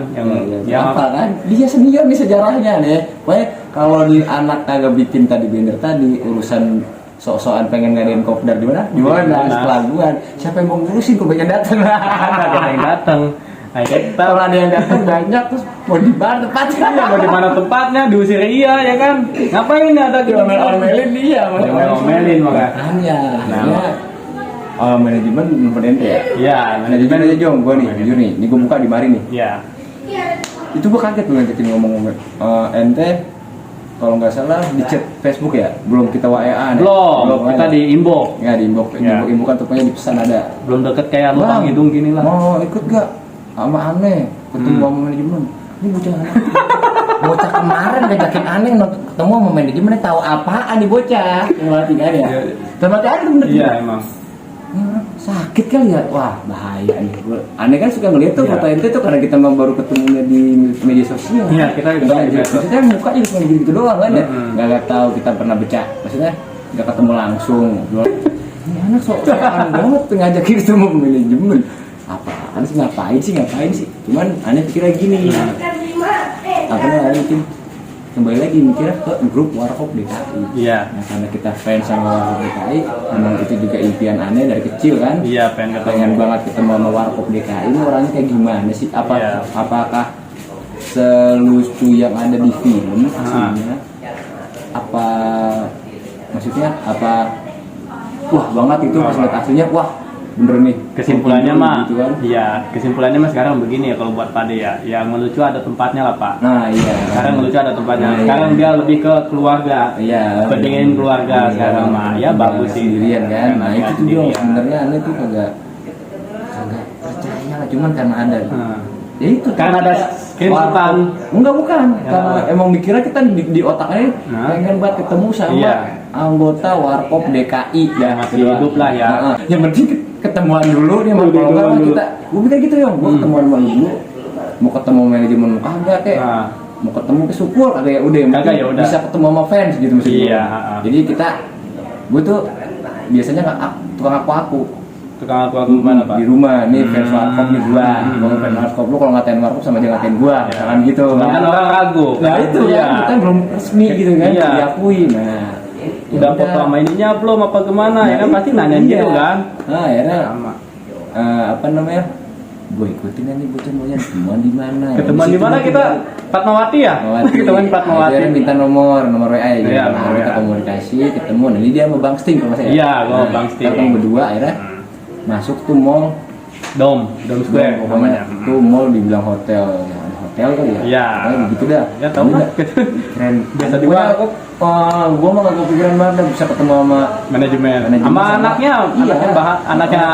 Yang apa kan? Dia senior nih sejarahnya nih. Pokoknya kalau di anak kagak bikin tadi banner tadi urusan sok-sokan pengen ngadain kopdar di mana? Di mana? Pelabuhan. Siapa yang mau ngurusin kok banyak datang? ada yang datang. Kita Kalau ada yang datang banyak terus mau di mana tempatnya? mau di mana tempatnya? Diusir iya ya kan? Ngapain ada gitu? Omelin dia, Omelin makanya. Manajemen menurut ente ya? Iya, Manajemen aja Jong, gue nih, jujur nih, ini gue buka di mari nih. Iya. Itu gue kaget tuh nanti ngomong ente kalau nggak salah di chat Facebook ya, belum kita WA nih. Belum, kita di inbox. Ya di inbox, Ya. inbox kan tepatnya di pesan ada. Belum deket kayak lubang hidung gini lah. Mau ikut gak? Sama aneh, ketemu sama manajemen. Ini bocah aneh. Bocah kemarin ngajakin aneh ketemu sama manajemen, tahu apaan nih bocah? Ngelatih kan ya? Termati aneh bener. Iya emang. Ini orang sakit kali ya, wah bahaya nih. Aneh kan suka ngeliat tuh foto ente tuh karena kita memang baru ketemunya di media sosial. Iya, kita di media sosial. Maksudnya muka juga cuma gitu doang kan ya. Nggak tahu kita pernah becak. Maksudnya nggak ketemu langsung. Ini anak sok-sokan banget tuh ngajakin ketemu manajemen. Apaan sih ngapain sih? Cuman aneh pikirnya gini. Apa namanya mungkin kembali lagi mikirnya ke grup Warkop DKI. Iya. Nah, karena kita fans sama Warkop DKI, memang itu juga impian aneh dari kecil kan. Iya, pengen banget ketemu sama Warkop DKI. Ini orangnya kayak gimana sih? Iya. Apakah selucu yang ada di film aslinya? Apa maksudnya apa? Wah banget itu pas lihat aslinya, wah bener nih. Kesimpulannya mah, gitu kan. iya. Kesimpulannya mah sekarang begini ya kalau buat Pade ya. Yang ngelucu ada tempatnya lah Pak. Nah iya. Sekarang ngelucu ada tempatnya. Nah, Sekarang iya. dia lebih ke keluarga. Iya. Pentingin keluarga sekarang mah. Ya bagus sih. Sendirian kan. Nah Nggak itu tuh sendirian. dong sebenarnya aneh tuh kagak percaya lah, cuman karena ada. Ya itu Karena ada screenshotan. bukan Ya. karena emang mikirnya kita di otaknya pengen banget ketemu sama Iya. anggota Warkop DKI Ya, masih hidup lah ya. Yang penting ketemuan dulu nih sama Ketemuan kalau dulu. kita gue mikir gitu ya, gue ketemuan sama lu dulu mau ketemu manajemen kagak kayak Nah. mau ketemu ke Supul kagak ya udah yang Kagak, penting ya udah. bisa ketemu sama fans gitu maksudnya. Iya, Jadi kita gue tuh biasanya nggak tukang aku Tukang aku gimana Pak? di rumah nih fans Warkop nih gua kalau fans Warkop lu kalau ngatain Warkop sama aja ngatain gua misalkan gitu Kan orang ragu. nah itu Iya. kan kita belum resmi gitu kan Iya. diakui nah Udah foto sama ininya belum apa gimana ya kan pasti nanya gitu kan. nah akhirnya Sama. apa namanya gue ikutin aja bocah-bocah ketemuan di mana Ketemuan di mana kita? Fatmawati ya? Ketemuan di Fatmawati. akhirnya minta nomor WA ya gitu. Iya, Nah, nomor kita WA. komunikasi ketemu nanti dia sama Bang Sting kalau saya Iya, gua Bang Sting. kita ketemu berdua akhirnya masuk tuh mall Dom Square pokoknya namanya. itu mall dibilang hotel kali ya Iya. begitu dah Ya tahu Ini lah. dah. Keren Biasa Pokoknya juga. gua mah gak kepikiran banget bisa ketemu sama Manajemen. Manajemen Sama sama- anaknya, Iya. anaknya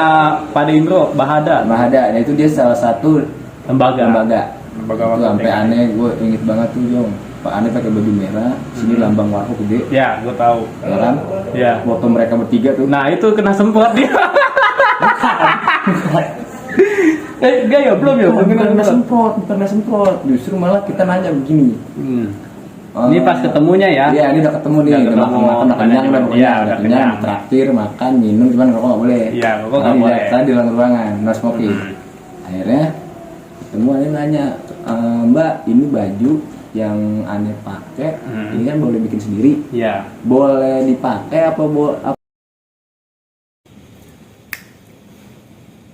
Pade Indro, Bahada. Mahada nah itu dia salah satu Lembaga. lembaga Lembaga itu Warkop sampai DKI. aneh gue inget banget tuh Jong Pak Aneh pakai baju merah sini lambang Warkop gede Ya, gue tahu. ya kan Ya. foto mereka bertiga tuh Nah, itu kena semprot dia. Enggak ya, belum ya, belum kena semprot. bukan kena semprot justru malah kita nanya begini Ini pas ketemunya ya. Iya, ini udah ketemu nih, Udah udah ketemu, makan, udah kenyang, manajemen. udah pokoknya Iya, udah udah kenyang, kenyang. traktir, makan, minum, cuman rokok nggak boleh. Iya, rokok nggak boleh. Tadi di dalam ruangan, no smoking. Akhirnya ketemu Aneh nanya, Mbak, ini baju yang Aneh pakai, ini kan boleh bikin sendiri, Iya. boleh dipakai apa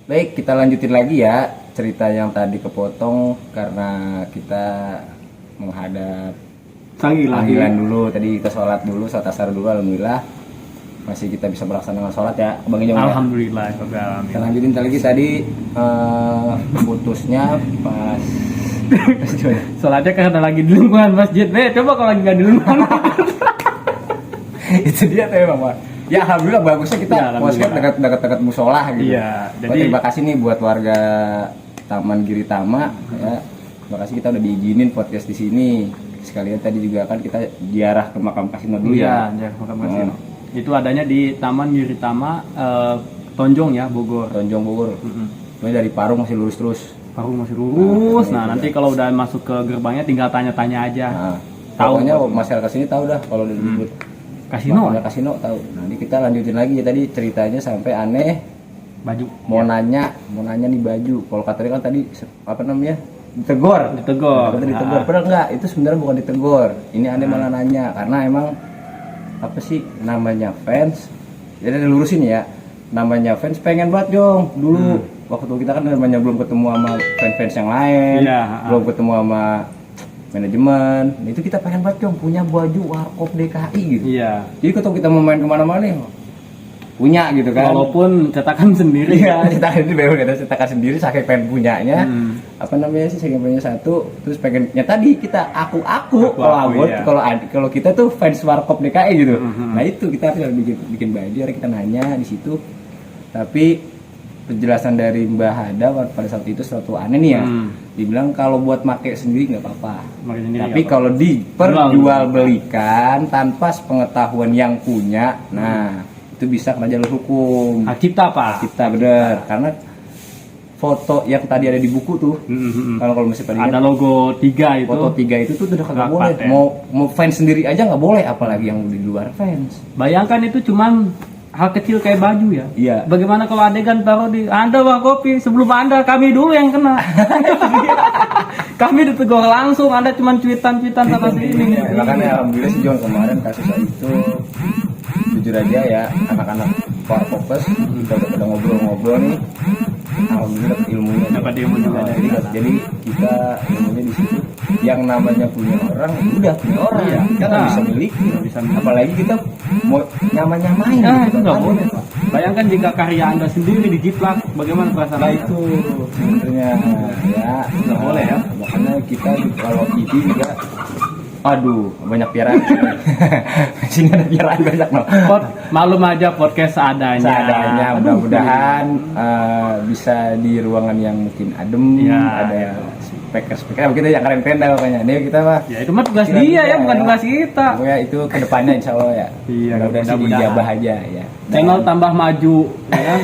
Baik, kita lanjutin lagi ya cerita yang tadi kepotong karena kita menghadap panggilan dulu. Tadi kita sholat dulu, sholat asar dulu, alhamdulillah masih kita bisa melaksanakan sholat ya, Bang Ijong. Alhamdulillah, Kita lanjutin lagi tadi putusnya pas Sholatnya karena lagi di lingkungan masjid. Coba kalau lagi nggak di lingkungan. itu dia tuh emang Pak. Ya alhamdulillah bagusnya kita Ya, alhamdulillah. podcast dekat-dekat musola gitu. Iya, Jadi jadi- terima kasih nih buat warga Taman Giri Tama ya. Terima kasih kita udah diizinin podcast di sini. Sekalian tadi juga kan kita ziarah ke makam Kasino dulu ya. Iya, makam Kasino. Itu adanya di Taman Giritama Tonjong ya, Bogor. Tonjong Bogor. Mm-mm. Ini dari Parung masih lurus terus. Parung masih lurus. Nah, nanti kalau udah masuk ke gerbangnya tinggal tanya-tanya aja. Nah, Tahu. pokoknya masyarakat sini tahu dah kalau udah disebut Kasino makanya kasino tahu. Nanti kita lanjutin lagi ya tadi ceritanya sampai aneh baju. mau nanya nih baju. Kalau katanya kan tadi apa namanya? Ditegur. Ditegur. Kata ditegur. Padahal enggak, itu sebenarnya bukan ditegur. Ini aneh malah nanya karena emang apa sih namanya fans. Jadi lurusin ya. Namanya fans pengen banget Jong dulu waktu kita kan namanya belum ketemu sama fans yang lain, belum ketemu sama manajemen. Nah, itu kita pengen banget Jong punya baju Warkop DKI gitu. Iya. Jadi kalau kita mau main kemana-mana nih punya gitu kan. Walaupun cetakan sendiri. Iya, cetakan itu baru kita cetakan sendiri saking pengen punyanya. Apa namanya sih saking punya satu terus pengennya tadi kita aku kalau kita tuh fans Warkop DKI gitu. Nah, itu kita harus bikin baju, harus kita nanya di situ. Tapi penjelasan dari Mbah Hada pada saat itu suatu aneh nih ya. Dibilang kalau buat make sendiri nggak apa-apa. Tapi kalau diperjualbelikan tanpa sepengetahuan yang punya, nah itu bisa kena jalur hukum. Hak cipta Pak. Hak cipta bener. Karena foto yang tadi ada di buku tuh, kalau masih pada ada logo 3 itu. Foto 3 itu tuh udah kagak boleh. Ya. Mau fans sendiri aja nggak boleh, apalagi yang di luar fans. Bayangkan itu cuman hal kecil kayak baju ya. Iya. Bagaimana kalau adegan parodi Anda Warkopi sebelum Anda kami dulu yang kena. Kami ditegur langsung, Anda cuma cuitan-cuitan sama sini. Ya, makanya alhamdulillah sih John kemarin kasus itu jujur aja ya anak-anak Warkopers kita udah pada ngobrol-ngobrol nih. Alhamdulillah ilmunya dapat ilmu juga dari jadi kita ilmunya di situ yang namanya punya orang udah punya orang ya, kita nggak bisa miliki apalagi kita mau nyamain itu nggak boleh Pak. Bayangkan jika karya Anda sendiri dijiplak bagaimana perasaan itu sebenarnya ya nggak boleh ya. Makanya kita kalau TV juga aduh banyak piaraan sini ada piaraan banyak no. Malum aja podcast seadanya mudah-mudahan bisa di ruangan yang mungkin adem ya, ada speaker kita yang keren-keren dah pokoknya nih kita mah ya itu mah tugas dia ya bukan tugas kita ya itu kedepannya insya Allah ya iya mudah-mudahan sih dijabah aja ya channel tambah maju ya kan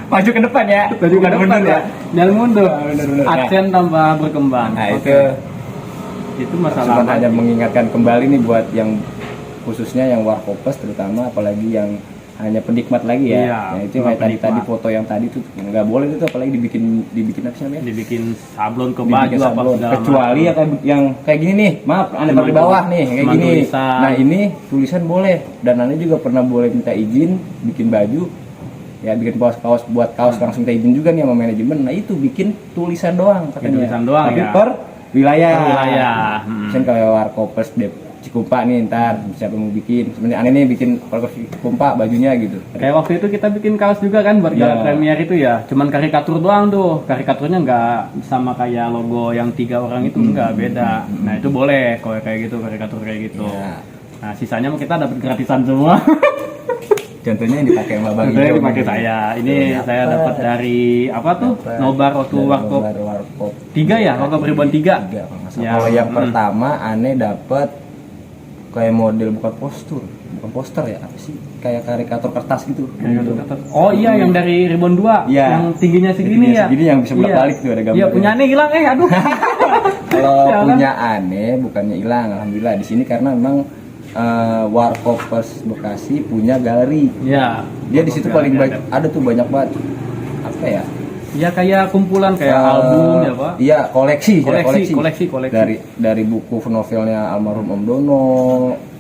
maju ke depan ya maju ke depan ya jangan mundur aksen tambah berkembang nah itu masalah ada mengingatkan kembali nih buat yang khususnya yang Warkopers terutama apalagi yang hanya penikmat lagi ya. Iya, nah, itu kayak tadi foto yang tadi tuh nggak boleh itu apalagi dibikin apa sih namanya? Dibikin sablon ke baju apa segala kecuali ya yang kayak gini nih. Maaf, Anda di bawah nih kayak gini. Tulisan. Nah, ini tulisan boleh dan Anda juga pernah boleh minta izin bikin baju. Ya bikin kaos buat kaos langsung minta izin juga nih sama manajemen. Nah, itu bikin tulisan doang katanya. Tulisan doang tapi ya. Per wilayah. Misalnya kayak Warkopers Cikumpa nih ntar siapa mau bikin sebenarnya aneh nih bikin Warkopers Cikumpa bajunya gitu. Kayak waktu itu kita bikin kaos juga kan buat gala premier itu ya. Cuman karikatur doang tuh. Karikaturnya nggak sama kayak logo yang 3 orang itu nggak beda. Nah itu boleh kalau kayak gitu karikatur kayak gitu. Ya. Nah sisanya kita dapat gratisan semua. Contohnya yang dipakai sama Bang Ijo. Contohnya dipakai saya. Ini saya dapat dari apa tuh? Nobar waktu Warkop 3 ya? Warkop Ribuan 3. Ya. Kalau yang pertama aneh dapat kayak model bukan poster ya apa sih? Kayak karikatur kertas gitu. Oh iya yang dari Ribuan 2 ya. Yang tingginya segini ya. Segini yang bisa bolak-balik tuh ada gambar. Iya, punya aneh hilang aduh. Kalau punya aneh bukannya hilang alhamdulillah di sini karena memang Warkopers Bekasi punya galeri. Iya. Dia di situ paling banyak ada tuh banyak banget. Apa ya? Iya kayak kumpulan kayak album ya Pak. Iya koleksi. Dari buku novelnya almarhum Om Dono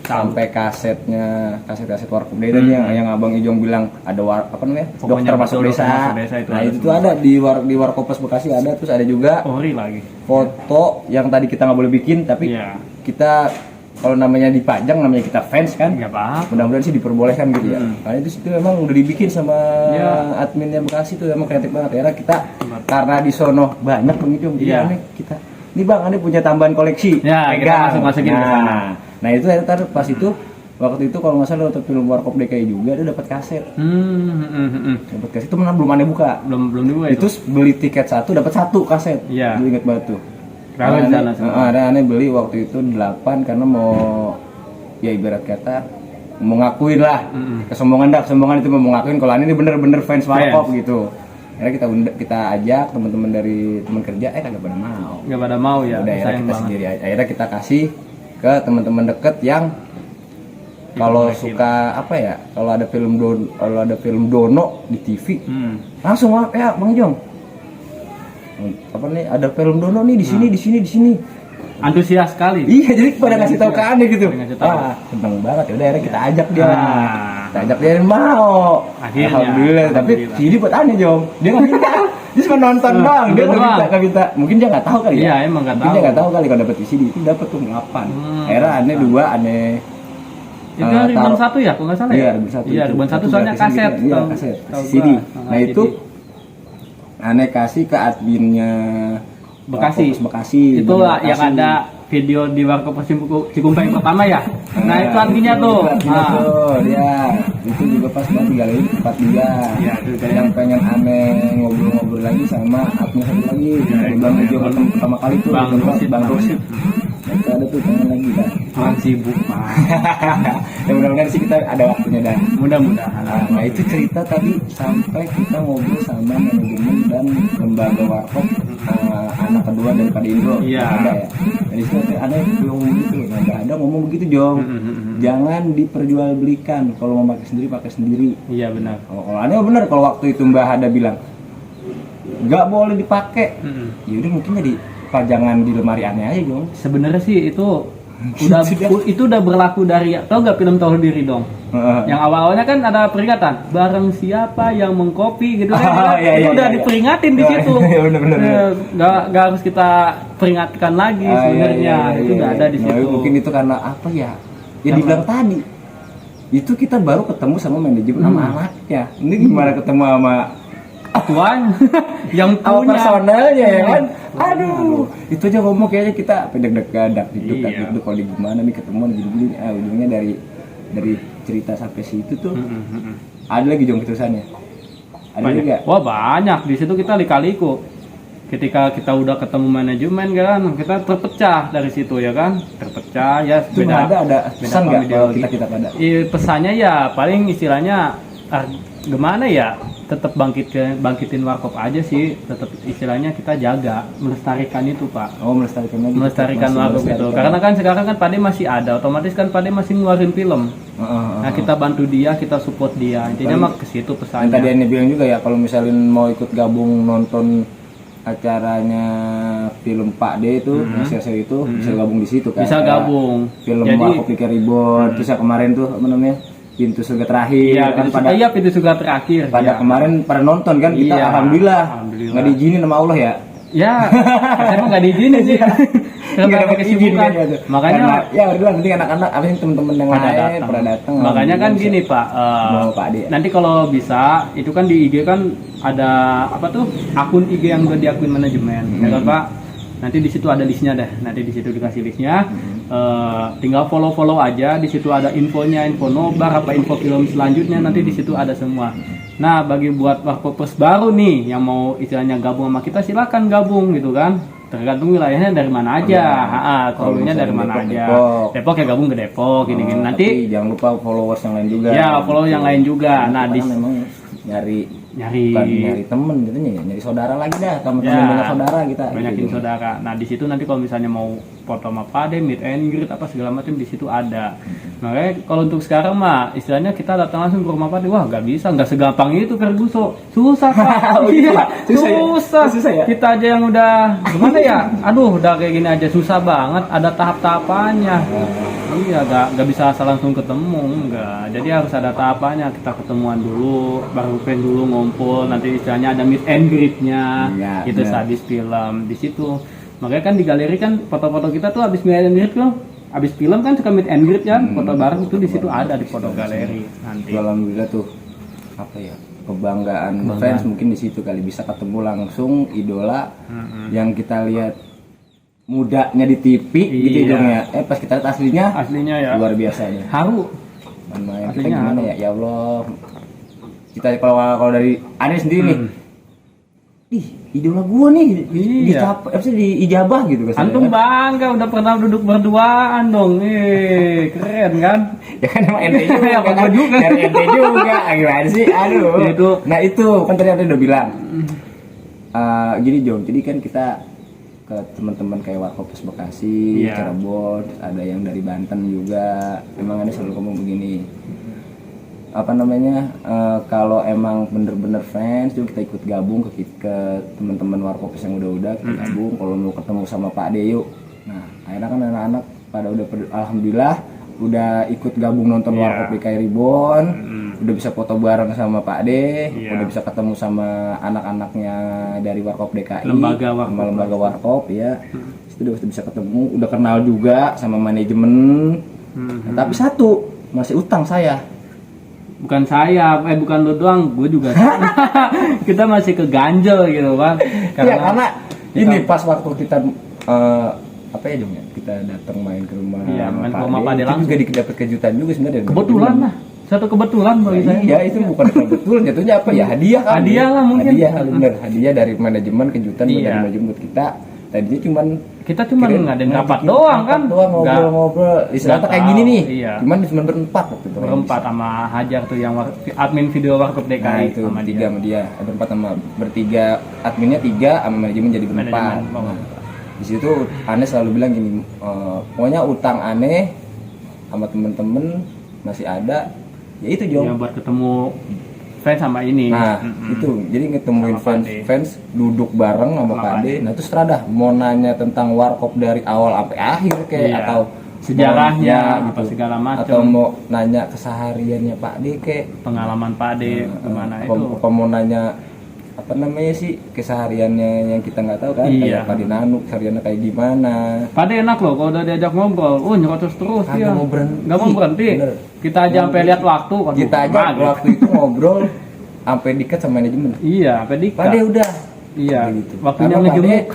sampai kaset Warkop Desa yang Abang Ijong bilang ada apa namanya? Dokter Masuk Desa. Nah itu tuh ada di Warkopers Bekasi ada terus ada juga lagi. Foto yang tadi kita nggak boleh bikin tapi kita kalau namanya dipajang namanya kita fans kan nggak apa-apa mudah-mudahan sih diperbolehkan gitu ya karena itu situ memang udah dibikin sama adminnya Bekasi tuh emang kreatif banget ya kita karena di sono banyak begitu kita ini Bang Anda punya tambahan koleksi kita masukin ke sana nah itu ntar pas itu waktu itu kalau nggak salah waktu film Warkop DKI juga dia dapat kaset dapat kaset itu mana belum aneh buka belum dibuka itu beli tiket satu dapat 1 kaset gue inget banget tuh ada aneh beli waktu itu 8 karena mau ya ibarat kata mau ngakuin lah kesombongan itu mau ngakuin kalau aneh ini bener-bener fans Warkop gitu Akhirnya kita ajak teman-teman dari teman kerja, kagak pada mau. Nggak pada mau ya. Udah, akhirnya sayang kita banget. sendiri aja. Akhirnya kita kasih ke teman-teman deket yang kalau suka apa ya, kalau ada film Dono di TV, langsung ya Bang Jong, apa nih ada film Dono nih di sini. Antusias sekali. Iya, jadi pada ngasih tahu ke aneh gitu. Ngasih tahu. Seneng banget ya. Udah akhirnya kita ajak dia. Ah. Kita ajak dia mau. Akhirnya. Alhamdulillah. Tapi CD buat aneh Jong. Dia nggak minta. Dia cuma nonton doang. Dia nggak minta. Mungkin dia nggak tahu kali ya. Iya, emang nggak Mungkin tahu. dia nggak tahu kali kalau dapat CD itu dapat tuh 8. Akhirnya aneh 2, aneh. Itu Ribbon 1 ya, kalau nggak salah ya? Iya, Ribbon 1. Iya, Ribbon 1 soalnya kaset. Iya, kaset. Tahu CD. gua. Nah, itu aneh kasih ke adminnya Bekasi. Bekasi. Itu Bekasi. yang ada video di Warkop Cikumpang yang pertama ya. Nah, itu artinya tuh. Dia itu juga pas dia tinggal di tempat dia. Iya, itu kayak Yang pengen aneh ngobrol-ngobrol lagi sama admin satu lagi. Bang Ujo ketemu pertama kali tuh. Bang Rosid. Itu ada tuh pengen lagi kan. orang sibuk, Pak. Ya mudah-mudahan sih kita ada waktunya dah. Mudah-mudahan. Nah itu cerita tadi sampai kita ngobrol sama manajemen dan lembaga Warkop anak kedua daripada Indro. Iya. Ada ya. Dari situ ada yang ngomong begitu. Nah nggak ada ngomong begitu Jong. Jangan diperjualbelikan. Kalau mau pakai sendiri. Iya benar. Kalau aneh bener kalau waktu itu Mbah Hada bilang nggak boleh dipakai. Yaudah mungkin jadi pajangan di lemari aneh aja Jong. Sebenarnya sih itu udah berlaku dari, tau gak film Tahu Diri dong? Yang awalnya kan ada peringatan barang siapa yang mengcopy gitu kan. Itu udah diperingatin di situ. Nggak harus kita peringatkan lagi sebenarnya. Itu udah ada di situ. Mungkin itu karena apa ya? Ya dibilang tadi. Itu kita baru ketemu sama manajemen sama anaknya. Ini gimana ketemu sama tuan yang punya personalnya ya kan? Aduh, itu aja ngomong kayaknya kita deg-degan, deg-deg kalau di gimana nih ketemuan gini-gini. Ujungnya dari cerita sampai situ tuh ada lagi Jong terusannya. Ada lagi nggak? Wah banyak di situ kita lika-liku. Ketika kita udah ketemu manajemen kan, kita terpecah dari situ ya kan, terpecah ya. Ada pesan nggak kalau kita pada? Pesannya ya paling istilahnya gimana ya, tetap bangkitin Warkop aja sih, tetap istilahnya kita jaga, melestarikan itu Pak. Melestarikan Warkop itu, karena kan sekarang kan Pade masih ada, otomatis kan Pade masih ngeluarin film. Nah kita bantu dia, kita support dia, intinya mah ke situ pesannya. Tadi Ane bilang juga ya, kalau misalnya mau ikut gabung nonton acaranya film Pak D itu, Share itu bisa gabung di situ kan? Bisa gabung. Film Warkop Liga Ribon, terus ya kemarin tuh apa namanya? Pintu Surga Terakhir. Iya, Pintu Surga Terakhir. Pada kemarin pada nonton kan kita, alhamdulillah. Nggak diizinin sama Allah ya. Ya, emang nggak diizinin sih. Nggak dapat izin kan. Makanya ya udah nanti anak-anak apa sih teman-teman yang lain pada datang. Makanya kan gini Pak, nanti kalau bisa itu kan di IG kan ada apa tuh akun IG yang udah diakuin manajemen, ya kan Pak. Nanti di situ ada listnya deh. Nanti di situ dikasih listnya. Tinggal follow aja. Di situ ada infonya, info nobar, apa info film selanjutnya. Nanti di situ ada semua. Nah, bagi buat Warkopers baru nih yang mau istilahnya gabung sama kita, silakan gabung gitu kan. Tergantung wilayahnya dari mana aja. Kalau dari mana aja. Depok ya gabung ke Depok gini-gini. Nanti jangan lupa followers yang lain juga. Ya, follow yang lain juga. Nah, memang nyari temen gitu ya, nyari saudara lagi dah, teman-teman banyak saudara kita. Banyakin gitu. Saudara. Nah, di situ nanti kalau misalnya mau foto sama Pade, meet and greet apa segala macam di situ ada. Makanya kalau untuk sekarang mah istilahnya kita datang langsung ke rumah Pade, wah nggak bisa, nggak segampang itu Ferguso. Susah Pak. Iya, susah ya? Kita aja yang udah gimana ya? Aduh, udah kayak gini aja susah banget, ada tahap-tahapannya. Iya, nggak bisa asal langsung ketemu, enggak. Jadi harus ada tahapannya, kita ketemuan dulu, baru friend dulu ngumpul, nanti istilahnya ada meet and greet-nya, itu sehabis film di situ. Makanya kan di galeri kan foto-foto kita tuh habis meet and greet kan, habis film kan suka meet and greet kan, foto bareng itu di situ ada di foto galeri nanti. Alhamdulillah tuh apa ya, kebanggaan fans mungkin di situ kali bisa ketemu langsung idola yang kita lihat mudanya di TV gitu ya. Pas kita lihat aslinya ya luar biasanya. Haru. Kita gimana ya? Ya Allah. Kita kalau dari Ane sendiri nih. ih idola gua nih Iya. di ijabah gitu kan. Antum bangga udah pernah duduk berduaan dong. Keren kan? Ya kan emang ente juga. Ya, apa juga. Dari ente juga. Gimana sih? Aduh. Ya, itu. Nah itu kan tadi ente udah bilang. Gini Jom, jadi kan kita ke teman-teman kayak Warkop Bekasi, Iya. Cirebon, ada yang dari Banten juga. Emang ada selalu ngomong begini. Apa namanya? Kalau emang bener-bener fans, juga kita ikut gabung ke teman-teman Warkop yang udah kita gabung. Kalau mau ketemu sama Pak De yuk. Nah, akhirnya kan anak-anak pada alhamdulillah udah ikut gabung nonton Iya. Warkop DKI Reborn. Udah bisa foto bareng sama Pak De, Iya. udah bisa ketemu sama anak-anaknya dari Warkop DKI, Lembaga Warkop. sama lembaga Warkop ya. Itu udah bisa ketemu, udah kenal juga sama manajemen. Nah, tapi satu masih utang saya. Bukan saya, bukan lu doang, gue juga. Kita masih keganjel gitu kan. Iya karena kita- ini pas waktu kita apa ya Jom ya, kita datang main ke rumah Iya, main ke Pak rumah De, Pak De itu langsung. juga dapat kejutan juga sebenarnya. kebetulan lah. Satu kebetulan bagi saya. Iya itu bukan kebetulan, jatuhnya apa ya, hadiah kan. Hadiah lah mungkin. Hadiah bener, hadiah dari manajemen, kejutan Iya. dari manajemen buat kita. Tadinya cuman Kita cuma kirain ngadain rapat bikin doang rapat kan. doang, Nggak- ngobrol-ngobrol istilahnya nggak kayak gini tahu, nih. iya. Cuman cuma berempat waktu itu. berempat sama Hajar tuh yang admin video Warkop DKI Nah itu sama bertiga sama dia, berempat sama bertiga, adminnya tiga, sama manajemen jadi berempat. Manajemen, Nah, di situ Ane selalu bilang gini, pokoknya utang Ane sama temen-temen masih ada, ya itu Jom. yang buat ketemu fans sama ini. Nah itu jadi ngetemuin Sama Pak De. fans duduk bareng sama Sama Pak Pak De. De. Nah terus terada mau nanya tentang Warkop dari awal sampai akhir kayak Iya. atau Sejarahnya, mau- apa segala macam. atau mau nanya kesehariannya Pak De kayak Pengalaman Pak De gimana apa, itu. apa mau nanya apa namanya sih kesehariannya yang kita nggak tahu kan, Iya. kayak Pak De Nanu kesehariannya kayak gimana. Pak De enak loh kalau udah diajak ngobrol. nyerocos terus Kagak dia. mau berhenti. Nggak mau berhenti. Bener. Kita aja sampai lihat waktu. waduh, Kita aja kaget. waktu itu ngobrol sampai diket sama manajemen. Iya, sampai dikat. Pak De udah. Iya. Kayak gitu. Waktunya Karena Pak De, ngejenguk.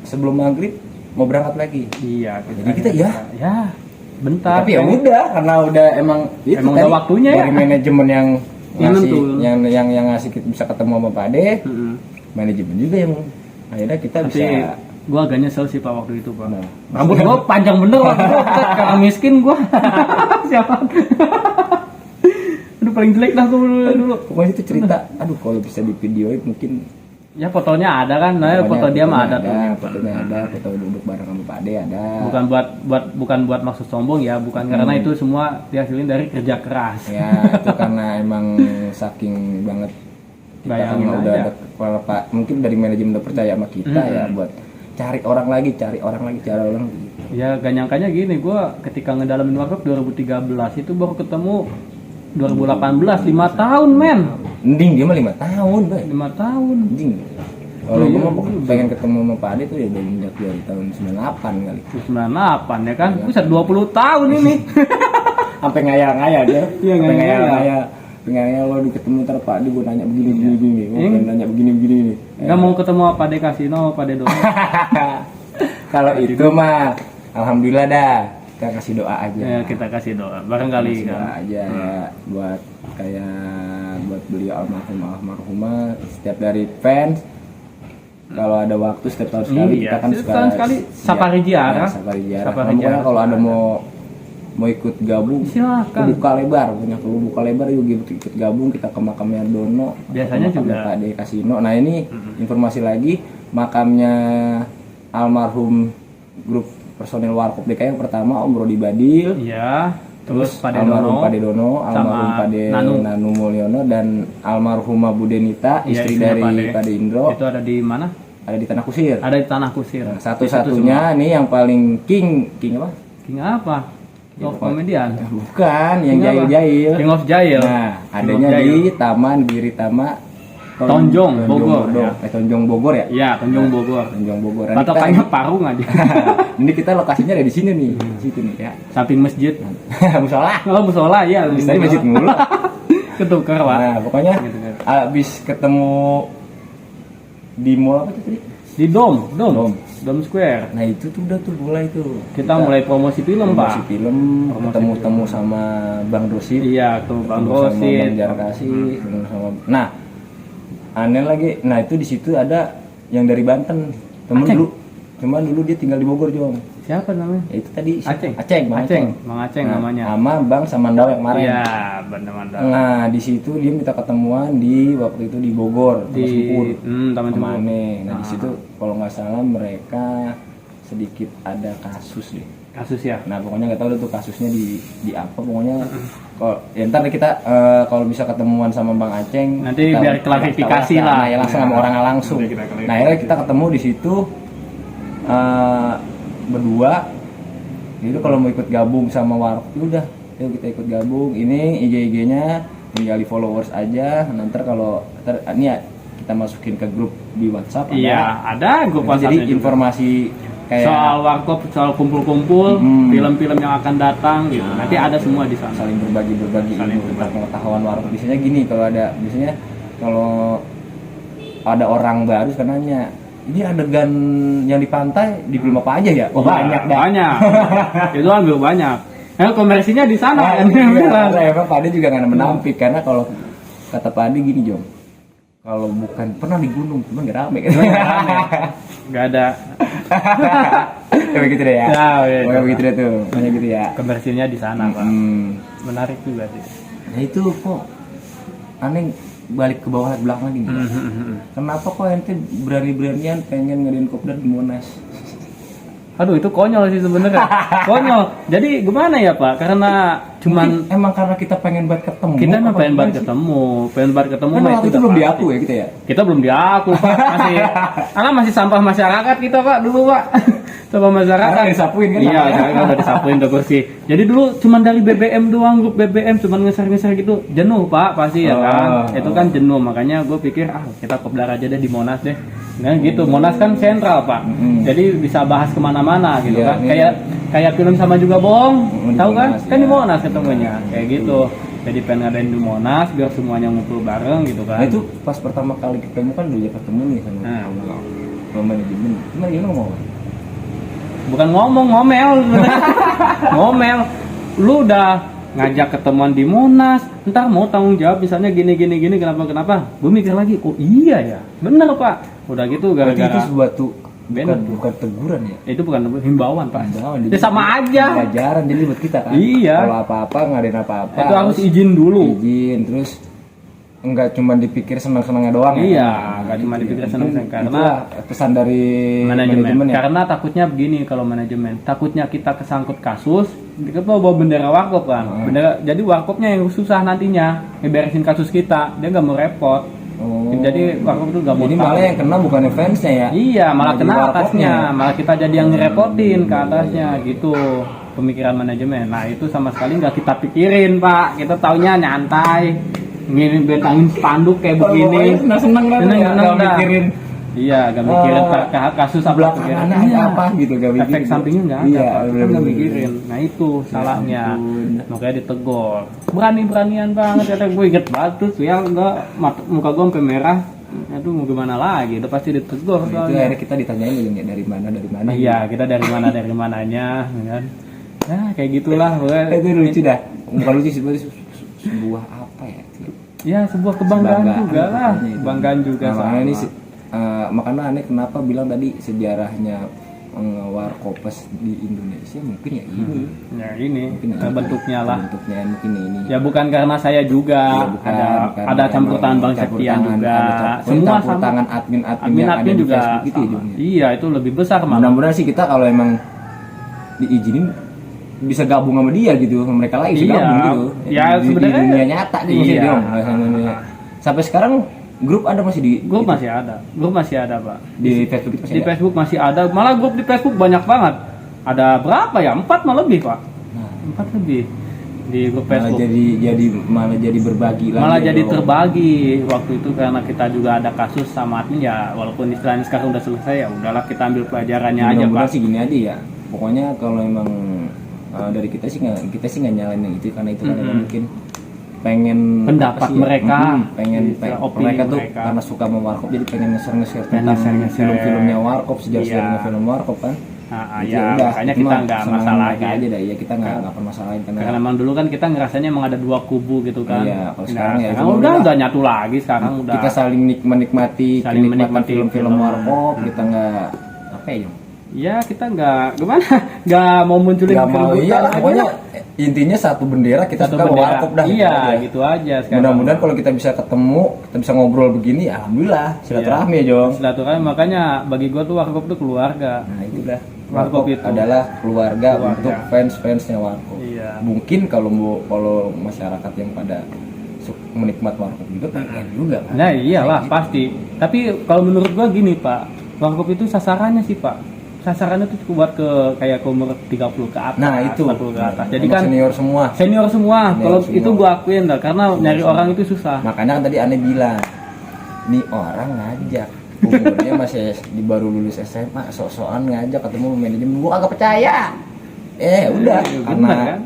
sebelum maghrib mau berangkat lagi. Iya. Jadi kita ya. Ya. Bentar. Tapi ya udah karena udah emang itu Emang tadi udah waktunya ya. dari manajemen yang Yang ngasih nentuin. yang ngasih kita bisa ketemu sama Pak De, Mm-mm. manajemen juga yang akhirnya kita Tapi bisa. gua agak nyesel sih Pak waktu itu Pak. Nah, Rambut gua panjang bener waktu itu karena miskin gua. Siapa? Aduh paling jelek dah gua dulu. pokoknya itu cerita. Aduh kalau bisa di videoin mungkin. Ya fotonya ada kan, nah, foto dia mah ada tuh. Fotonya ada, foto duduk bareng sama Pak De ada. Bukan buat maksud sombong ya, bukan karena itu semua dihasilin dari kerja keras. Ya itu karena emang saking banget kita Bayangin kan udah aja. ada kepala Pak, mungkin dari manajemen udah percaya sama kita ya buat cari orang lagi gitu. Ya gak nyangkanya gini, gua ketika ngedalamin Warkop 2013 itu baru ketemu 2018, 5 tahun men. Mending dia mah 5 tahun, Bay. 5 tahun. Anjing. Kalau Iya, gue mah iya. pengen ketemu sama Pak Ade tuh ya dari tahun 98 kali. 98 ya kan, Iya. bisa 20 tahun ini. Sampai ngayal-ngayal dia. Iya, Sampai ngayal-ngayal. ngayal-ngayal lo ketemu ntar Pak Ade gue nanya begini. Gue Iya. pengen nanya begini. Gak mau ketemu apa de kasino, apa de doang. Kalau itu mah alhamdulillah dah. Kita kasih doa aja. Ya, kita kasih doa barangkali Kasih doa kan. aja ya buat kayak buat beliau almarhumah setiap dari fans. Kalau ada waktu setiap tahun sekali Iya, kita kan setiap tahun sekali safari ziarah. safari ziarah. Safari Nah, pokoknya ziarah. kalau ada mau ikut gabung, Silakan. buka lebar, punya buka lebar juga ikut gabung kita ke makamnya Dono. Biasanya ke makamnya juga. Pak De Kasino. Nah ini informasi lagi makamnya almarhum grup personil Warkop DKI yang pertama Om Rodi Badil. Iya. Terus Pak almarhum Dono. Pak Dono, almarhum sama Pak Nanu Mulyono dan almarhumah Bu Denita, Iya, istri istrinya dari Pak Pak Indro, Itu ada di mana? ada di Tanah Kusir. Ada di Tanah Kusir. Nah, satu-satunya nih yang paling king apa? King apa? Ya, Of komedian. Bukan, yang King apa? jahil-jahil. King of Jail. Nah, King adanya of Jail. di Taman Giritama Tonjong, Bogor, ya. Tonjong Bogor ya? Iya, Tanjung Bogor. Tonjong Bogor. Nah, Patokannya Parung aja. ini kita lokasinya ada di sini nih, situ nih ya. Samping masjid. Musola. Oh, musola ya. Di tadi masjid mulu. Ketukar, Pak. Nah, pokoknya Gitu, gitu. abis ketemu di mall apa tuh tadi? Di Dom Square. Nah itu tuh udah tuh mulai tuh. Kita mulai promosi film, promosi Pak. film, ketemu sama Bang Dosit, Iya, tuh Bang ketemu sama Rosid. Bang Jarkasi, ketemu sama. Nah aneh lagi. Nah itu di situ ada yang dari Banten temen Aceng. dulu, cuman dulu dia tinggal di Bogor Jong. Siapa namanya? Ya itu tadi Aceng. Aceng, Bang Aceng. Bang Aceng Nah, namanya. sama Bang Samandau yang kemarin. Iya, benar-benar. Nah di situ dia minta ketemuan di waktu itu di Bogor, Di Sempur, Taman sama Sempur. Aneh. Nah di situ kalau nggak salah mereka sedikit ada kasus deh. Kasus ya. Nah pokoknya nggak tahu tuh kasusnya di apa, pokoknya kalau ya ntar kita kalau bisa ketemuan sama Bang Aceng Nanti kita biar klarifikasi tahu lah. nah, ya langsung sama orangnya langsung. Nanti kita klarifikasi. Nah akhirnya kita ketemu di situ berdua. Jadi kalau mau ikut gabung sama Warkop, udah yuk kita ikut gabung. Ini IG-nya tinggal di followers aja. Nanti kalau ini ya kita masukin ke grup di WhatsApp. Iya, ada grup Jadi WhatsApp-nya juga. informasi kayak Soal warkop, soal kumpul-kumpul, Hmm. film-film yang akan datang gitu. Nanti ada semua di sana. saling berbagi Saling ilmu tentang berbagi. pengetahuan warkop. Biasanya gini, kalau ada orang baru kan nanya, ini adegan yang di pantai di film apa aja ya? Oh Iya, banyak dah. Banyak. Itu ambil banyak. Komersinya di sana Nah, kan. karena emang Pak Ade juga nggak menampik karena kalau kata Pak Ade gini Jom, kalau bukan pernah di gunung cuma nggak rame. Gak ada. Ya begitu deh ya. Ya, iya. Pokoknya begitu deh tuh, pokoknya gitu ya. Komersinya di sana, Pak. Menarik juga sih. Nah itu kok aneh balik ke bawah ke belakang lagi. Kenapa kok ente berani-beranian pengen ngadain kopdar di Monas? Aduh, itu konyol sih sebenarnya. Konyol. Jadi gimana ya, Pak? Karena cuman Mungkin emang karena kita pengen banget ketemu. kita mah apa pengen gimana banget sih? ketemu, Kan mah waktu itu udah belum pasti. diaku ya kita ya. Kita belum diaku, Pak. Masih sampah masyarakat kita, Pak, dulu, Pak. Sampah masyarakat. Karena disapuin kan? Iya, sekarang udah disapuin tuh kursi. Jadi dulu cuman dari BBM doang, grup BBM cuman ngeser-ngeser gitu. Jenuh, Pak, pasti ya kan. Itu kan jenuh, makanya gue pikir kita kopdar aja deh di Monas deh. Nah gitu, Monas kan sentral, Pak. Jadi bisa bahas kemana-mana gitu Iya, kan. iya. Kayak film Sama Juga Bohong, Di tahu kan? Monas, Kan di ya. Monas ketemunya, kayak gitu. Jadi pengen ngadain di Monas biar semuanya ngumpul bareng gitu kan. Nah itu pas pertama kali ketemu kan udah ketemu nih sama manajemen. Gimana ngomong? Bukan ngomong, ngomel sebenarnya. Ngomel. Lu udah ngajak ketemuan di Monas, ntar mau tanggung jawab misalnya gini kenapa? Gue mikir lagi, oh iya ya, bener Pak. Udah gitu Berarti itu gara-gara suatu Bener. bukan teguran ya. itu bukan himbauan Pak. Himbauan, Ya sama aja. Pelajaran jadi buat kita kan. Iya. Kalau apa-apa ngadain apa-apa. Itu harus izin dulu. Izin terus enggak cuma dipikir senang-senangnya doang Iya, ya. nggak cuma dipikir Mungkin senang-senang, karena itulah pesan dari manajemen. ya. Karena takutnya begini kalau manajemen, takutnya kita kesangkut kasus, kita bawa bendera warkop kan. Bendera, jadi warkopnya yang susah nantinya ngeberesin kasus kita, dia nggak mau repot. Oh. Jadi warkop itu nggak mau Jadi tahu. malah yang kena bukan fansnya ya. Iya, malah Jadi kena warkopnya. atasnya, malah kita jadi yang ngerepotin ke atasnya gitu. Pemikiran manajemen. Nah, itu sama sekali nggak kita pikirin, Pak. Kita taunya nyantai, bentangin spanduk kayak begini. Senang-senang lah. Seneng-seneng dah. mikirin Iya, gak mikirin kasus apa belakangannya Iya. ada apa gitu gak mikirin. Efek sampingnya nggak ada, Iya, Pak. Kita bener-bener. nggak mikirin. Nah itu salahnya. ampun. Makanya ditegur. Berani-beranian banget. Kata gue inget banget tuh, ya enggak, muka gue sampai merah. Aduh mau gimana lagi? Udah pasti ditegur. Nah, itu soalnya. akhirnya kita ditanyain dulu ya dari mana. Iya, kita dari mananya, ya kan? Ya kayak gitulah. Itu lucu dah. Bukan lucu sih, berarti sebuah apa ya? Ya sebuah kebanggaan juga lah. pokoknya itu. Kebanggaan juga. Nah, makanya ini sama. makanya aneh kenapa bilang tadi sejarahnya warkopes di Indonesia mungkin ya ini. Ya ini Mungkin ya terbentuknya ini. lah. Bentuknya mungkin ini. Ya bukan karena saya juga, Iya, bukan, bukan. ada campur tangan Bang Campur Septian tangan, juga. ada Semua campur sama. tangan admin-admin yang ada Admin di juga. Facebook itu ya, sama. Jung, ya? Iya, itu lebih besar malah. Mudah-mudahan sih kita kalau emang diizinin bisa gabung sama dia gitu, sama mereka lagi bisa Iya. gabung gitu. Ya, di sebenarnya- dunia nyata gitu Iya. maksudnya, Jung. Sama dunia. Sampai sekarang grup ada masih di Grup masih ada. Grup masih ada, Pak. di Facebook itu masih Di ada? Facebook masih ada. Malah grup di Facebook banyak banget. Ada berapa ya? 4 malah lebih, Pak. Nah, 4 lebih di grup malah Facebook. jadi berbagi lagi. Malah ya, jadi Bro. terbagi waktu itu karena kita juga ada kasus sama admin ya, walaupun istilahnya sekarang udah selesai ya udahlah kita ambil pelajarannya aja, Mudah-mudahan Pak. sih gini aja ya. Pokoknya kalau emang dari kita sih nggak nyalain yang itu karena itu kan emang mungkin pengen Pendapat apa sih ya, mereka, pengen gitu, opini mereka tuh mereka. karena suka sama warkop jadi pengen nge-share Pengen tentang nge-share. film-filmnya warkop, sejarah-sejarahnya Iya. film warkop kan. Jadi ya udah, makanya cuma kita nggak senang masalahin. mereka aja dah, iya kita nggak permasalahin Karena karena memang dulu kan kita ngerasanya emang ada dua kubu gitu kan. Iya, kalau sekarang ya sekarang cuma udah udah. nyatu lagi sekarang udah. kita saling menikmati Saling kenikmatan menikmati film-film film. warkop, kita nggak apa ya? Ya kita nggak gimana, nggak mau munculin Nggak mau, keributan iya lah, aja pokoknya lah. intinya satu bendera kita Satu suka bendera. warkop dah. Iya aja. gitu aja sekarang. Mudah-mudahan kalau kita bisa ketemu, kita bisa ngobrol begini, alhamdulillah silaturahmi ya Jong. Silaturahmi, makanya bagi gua tuh warkop tuh keluarga. Nah itu dah. Warkop Warkop itu adalah keluarga Keluarga. untuk fans-fansnya warkop. Iya. Mungkin kalau masyarakat yang pada menikmat warkop juga pengen juga kan. Nah iyalah Kayak gitu. pasti. Tapi kalau menurut gua gini Pak, warkop itu sasarannya sih Pak. Sasarannya tuh cukup buat ke kayak ke umur 30 ke atas, Nah itu 40 ke atas. Jadi Emang kan senior semua. senior semua. Kalau semua. itu gua akuin dah, karena nyari orang itu susah. Makanya kan tadi aneh bilang, nih orang ngajak umurnya masih baru lulus SMA, sok-sokan ngajak ketemu manajemen, gua kagak percaya. Udah, Iya, karena bener kan?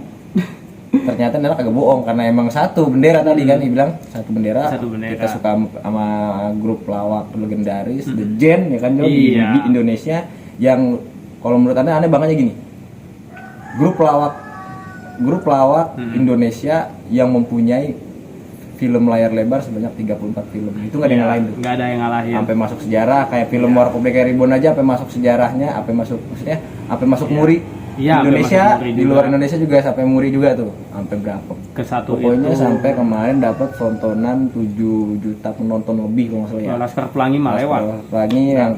ternyata dia kagak bohong karena emang satu bendera tadi kan dia bilang satu bendera. Satu bendera. Kita suka sama grup pelawak legendaris The Gen ya kan Jom, Iya. di Indonesia yang kalau menurut aneh bangetnya gini. Grup pelawak Indonesia yang mempunyai film layar lebar sebanyak 34 film. Itu nggak ada yang Iya, ngalahin tuh. nggak ada yang ngalahin. Sampai masuk sejarah kayak film Warkop DKI Reborn aja sampai masuk sejarahnya, sampai masuk maksudnya sampai masuk muri. Iya, sampai Indonesia masuk muri di juga. luar Indonesia juga sampai muri juga tuh. Sampai berapa? Ke satu Pokoknya itu sampai kemarin dapat tontonan 7 juta penonton lebih kalau nggak salah ya. Laskar Pelangi mah lewat. Lagi yang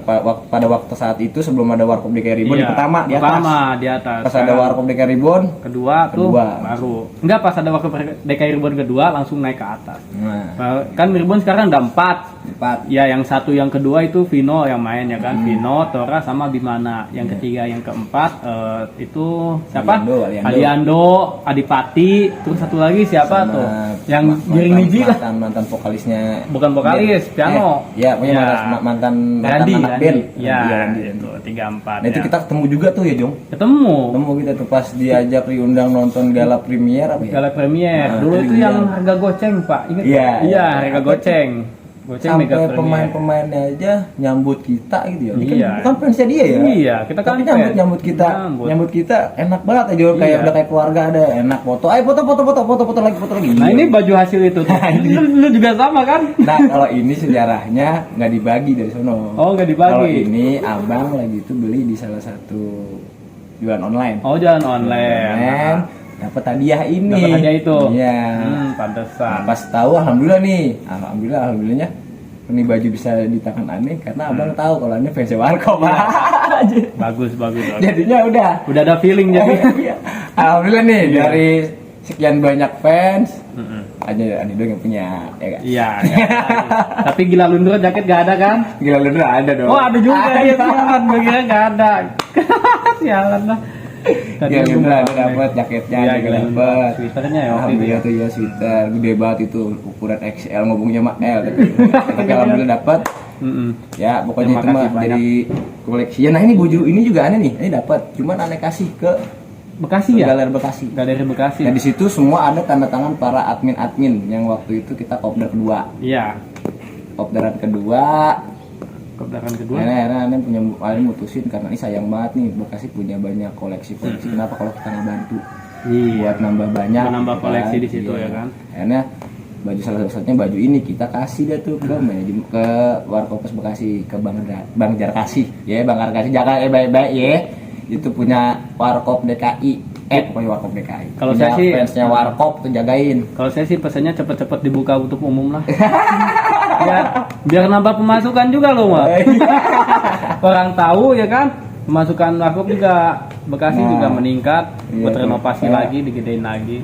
pada waktu saat itu sebelum ada Warkop DKI Reborn Iya, di pertama di atas. pertama di atas. Pas ada Warkop DKI Reborn, kedua tuh Kedua. baru. Enggak, pas ada Warkop DKI Reborn kedua langsung naik ke atas. nah, Kan Reborn sekarang ada 4. 4. Ya, yang satu yang kedua itu Vino yang main ya kan. Vino, Tora sama Bimana. Yang ketiga yang keempat itu siapa? Aliando. Adipati. Terus satu lagi siapa Sama tuh? Yang Giring Niji lah. mantan vokalisnya Bukan vokalis, piano. Iya, punya Ya. mantan Randy, anak band. Ya, Iya, Randy. itu 3-4. Nah, itu ya. kita ketemu juga tuh ya, Jong. ketemu. Ketemu kita tuh pas diajak diundang nonton gala premier apa ya? Gala Premier. Nah, Dulu itu itu yang diundang. harga goceng, Pak. Ingat? Iya, Iya, iya. harga goceng. Goceng Mega Sampai Premier. pemain-pemainnya aja nyambut kita gitu ya. Ini Iya. kan bukan fansnya dia ya. Iya, kita kan Tapi fans. nyambut kita. Nyambut. Nyambut kita enak banget aja kayak Iya. udah kayak keluarga ada enak foto. Ayo foto lagi. Nah, ini baju hasil itu tuh. lu juga sama kan? Nah, kalau ini sejarahnya nggak dibagi dari sono. Oh, nggak dibagi. Kalau ini abang lagi itu beli di salah satu jualan online. Oh, jalan online. Dapat hadiah ini. Dapat hadiah itu. Iya. Nah, Pantesan. pas tahu alhamdulillah nih. Alhamdulillahnya ini baju bisa di tangan aneh karena abang tahu kalau aneh fans Warkop. Bagus. Jadinya udah. Udah ada feeling jadi. Iya. Alhamdulillah nih Iya. dari sekian banyak fans Mm-mm. aja aneh doang yang punya ya kan. Iya. Tapi gila lundur jaket gak ada kan? Gila lu ada dong. Oh, ada juga ya, sialan. Gue kira gak ada. Sialan lah. Ya gua Lindra ada mau- dapat jaketnya Iya, juga gila, dapat. Twitternya ya waktu itu Alhamdulillah ya. tuh ya sweater gede banget itu ukuran XL ngomongnya mah L tapi alhamdulillah dapat. Mm-mm. Ya pokoknya Terima itu mah kasih banyak. dari koleksi. Ya nah ini baju ini juga aneh nih. Ini dapat. Cuman aneh kasih ke Bekasi ya? Galeri Bekasi. Galeri Bekasi. Nah di situ semua ada tanda tangan para admin yang waktu itu kita kopdar kedua. Iya. Kopdaran kedua. Kebenaran kedua. Akhirnya aneh punya aneh mutusin karena ini sayang banget nih Bekasi punya banyak koleksi. Kenapa kalau kita nggak bantu? Iya. Buat nambah banyak. Menambah gitu koleksi kan. di situ Iya. ya kan. Akhirnya baju salah satunya baju ini kita kasih dah tuh ke manajemen ke Warkopes Bekasi ke Bang Jarkasi ya Bang Jarkasi jaga baik-baik ya itu punya Warkop DKI pokoknya Warkop DKI Kalau punya saya sih- fansnya Warkop tuh jagain. Kalau saya sih pesannya cepet-cepet dibuka untuk umum lah. biar nambah pemasukan juga loh, Mak. Orang tahu ya kan, pemasukan Warkop juga Bekasi Nah, juga meningkat, iya buat tuh. renovasi Kayak- lagi, digedein lagi.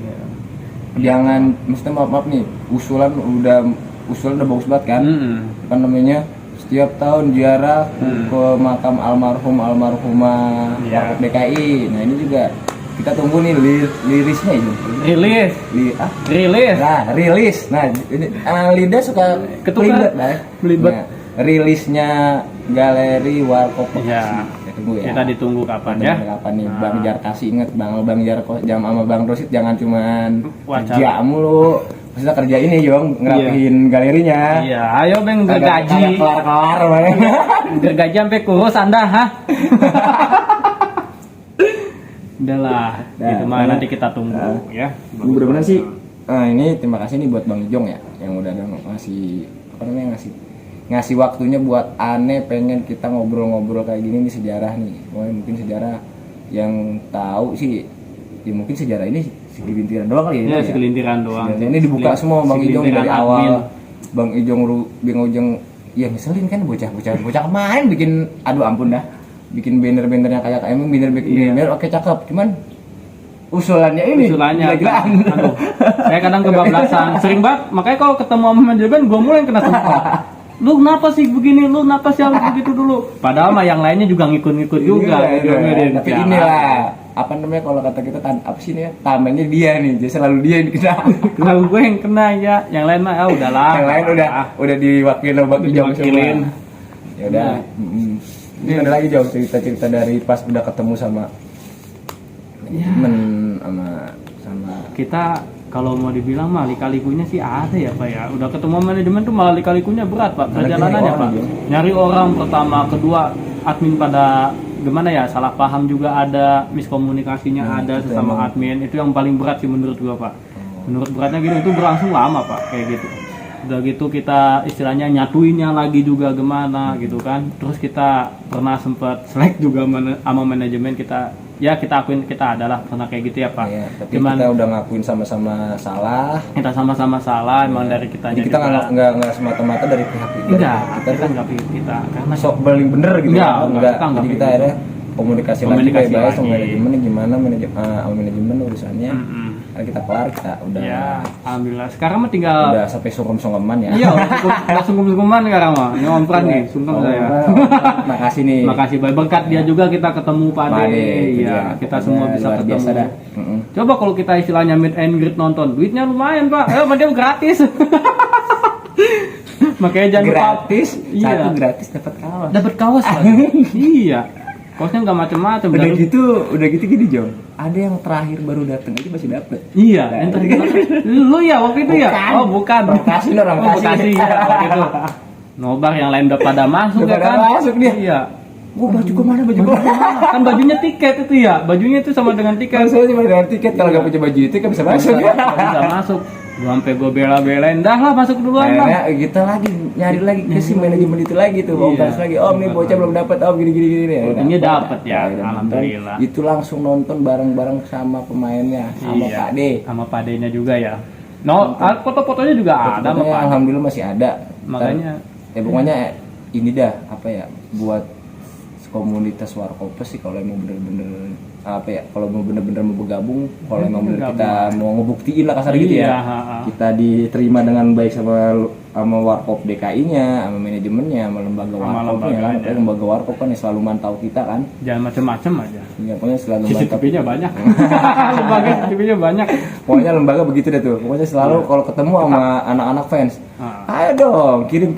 Jangan mesti maaf nih usulan udah bagus banget kan. Mm-mm. Apa namanya setiap tahun ziarah ke makam almarhumah Iya. Warkop DKI. Nah ini juga kita tunggu nih lirisnya itu. Rilis. Rilis. Nah rilis. Nah ini lidah suka Ketukar. Nah, Belibet. rilisnya galeri Warkop Bekasi. Iya. Ya, tunggu ya. Kita ditunggu kapan ya? Kapan nih Nah. Bang Jarkasi inget Bang Jarko jam sama Bang Rosid jangan cuman Wacana. kerja mulu. Maksudnya kerja ini Jong ngerapihin galerinya. Iya, ayo Bang Kagak gergaji. kelar-kelar Gergaji sampai kurus Anda, hah? Udahlah, Nah, itu mah nanti kita tunggu ya. Bener-bener sih. Ini terima kasih nih buat Bang Ijong ya yang udah ngasih ngasih waktunya buat aneh pengen kita ngobrol-ngobrol kayak gini nih sejarah nih. Mungkin sejarah yang tahu sih ya mungkin sejarah ini segelintiran doang kali ya. Segelintiran doang. Sejarah ini dibuka semua Bang Ijong dari awal. Bang Ijong ya ngeselin kan bocah kemarin bikin aduh ampun dah. Bikin banner-banner yang kayak emang banner oke cakep cuman usulannya gila-gilaan. Aduh, saya kadang kebablasan sering banget, makanya kalau ketemu sama manajemen gue mulai kena sumpah. Lu kenapa sih begini, lu kenapa sih harus begitu dulu, padahal mah yang lainnya juga ngikut-ngikut juga tapi inilah apa namanya kalau kata kita apa sih nih ya, tamengnya dia nih, jadi selalu dia yang kena. Kalau gue yang kena ya, yang lain mah udahlah. Yang lain udah diwakilin sama Bang Ijong semua. Ya udah. Ini ada lagi jauh cerita-cerita dari pas udah ketemu sama manajemen sama kita. Kalau mau dibilang mah lika-likunya sih ada ya Pak ya. Udah ketemu manajemen tuh malah lika-likunya berat Pak. Perjalanannya Pak. Nyari orang pertama, kedua admin pada gimana ya, salah paham juga ada, miskomunikasinya ada sesama admin. Itu yang paling berat sih menurut gua Pak. Menurut beratnya gitu, itu berlangsung lama Pak kayak gitu. Udah gitu kita istilahnya nyatuinnya lagi juga gimana gitu kan. Terus kita pernah sempat selek juga sama manajemen kita. Ya kita akuin kita adalah pernah kayak gitu ya Pak. Iya, tapi cuman, kita udah ngakuin sama-sama salah. Kita sama-sama salah emang dari kitanya. Jadi kita nggak semata-mata dari pihak kita. Enggak, kita nggak pihak kita karena sok paling bener gitu. Enggak. Jadi kita akhirnya komunikasi lagi baik-baik sama manajemen gimana manajemen urusannya. Kita kelar, kita udah ya alhamdulillah sekarang mah tinggal udah sampai sungkem-sungkeman ya. Iya udah sungkem-sungkeman sekarang mah ini ompran nih sungkem saya. Makasih nih, makasih berkat dia juga kita ketemu Pak Ade. Iya kita semua bisa ketemu. Coba kalau kita istilahnya meet and greet nonton duitnya lumayan Pak, dia gratis. Makanya jangan gratis lupa. Satu gratis dapat kaos iya, kaosnya nggak macam-macam. Udah gitu gini Jom, ada yang terakhir baru datang aja masih dapet. Iya, yang terakhir lu ya waktu itu ya. Oh bukan, Bekasi orang Bekasi ya waktu itu. Nobar yang lain udah pada masuk ya kan? Masuk dia. Iya. Baju kemana? Kan bajunya tiket itu ya, bajunya itu sama dengan tiket. Saya cuma dengan tiket, kalau nggak punya baju itu kan bisa masuk. Bisa masuk. Gua sampai gue bela-belain, dah lah masuk duluan lah. Kita lagi nyari lagi ke si manajemen itu lagi tuh, bahas lagi. Om nih bocah belum dapat, om gini. Ini dapat ya, alhamdulillah. Itu langsung nonton bareng-bareng sama pemainnya, sama Pak D. Sama Pak D-nya juga ya. No, foto-fotonya juga ada sama Pak. Alhamdulillah masih ada. Makanya pokoknya ini dah apa ya buat komunitas Warkopers sih kalau emang bener-bener kalau mau bener-bener mau bergabung, kalau emang bener kita mau ngebuktiin lah kasar gitu ya, kita diterima dengan baik sama Warkop DKI-nya, sama manajemennya, sama lembaga Warkopnya kan, lembaga Warkop kan yang selalu mantau kita kan, jangan macam-macam aja. Ya, pokoknya selalu CCTV-nya banyak, lembaga CCTV-nya banyak. Pokoknya lembaga begitu deh tuh, pokoknya selalu kalau ketemu sama anak-anak fans, ayo dong kirim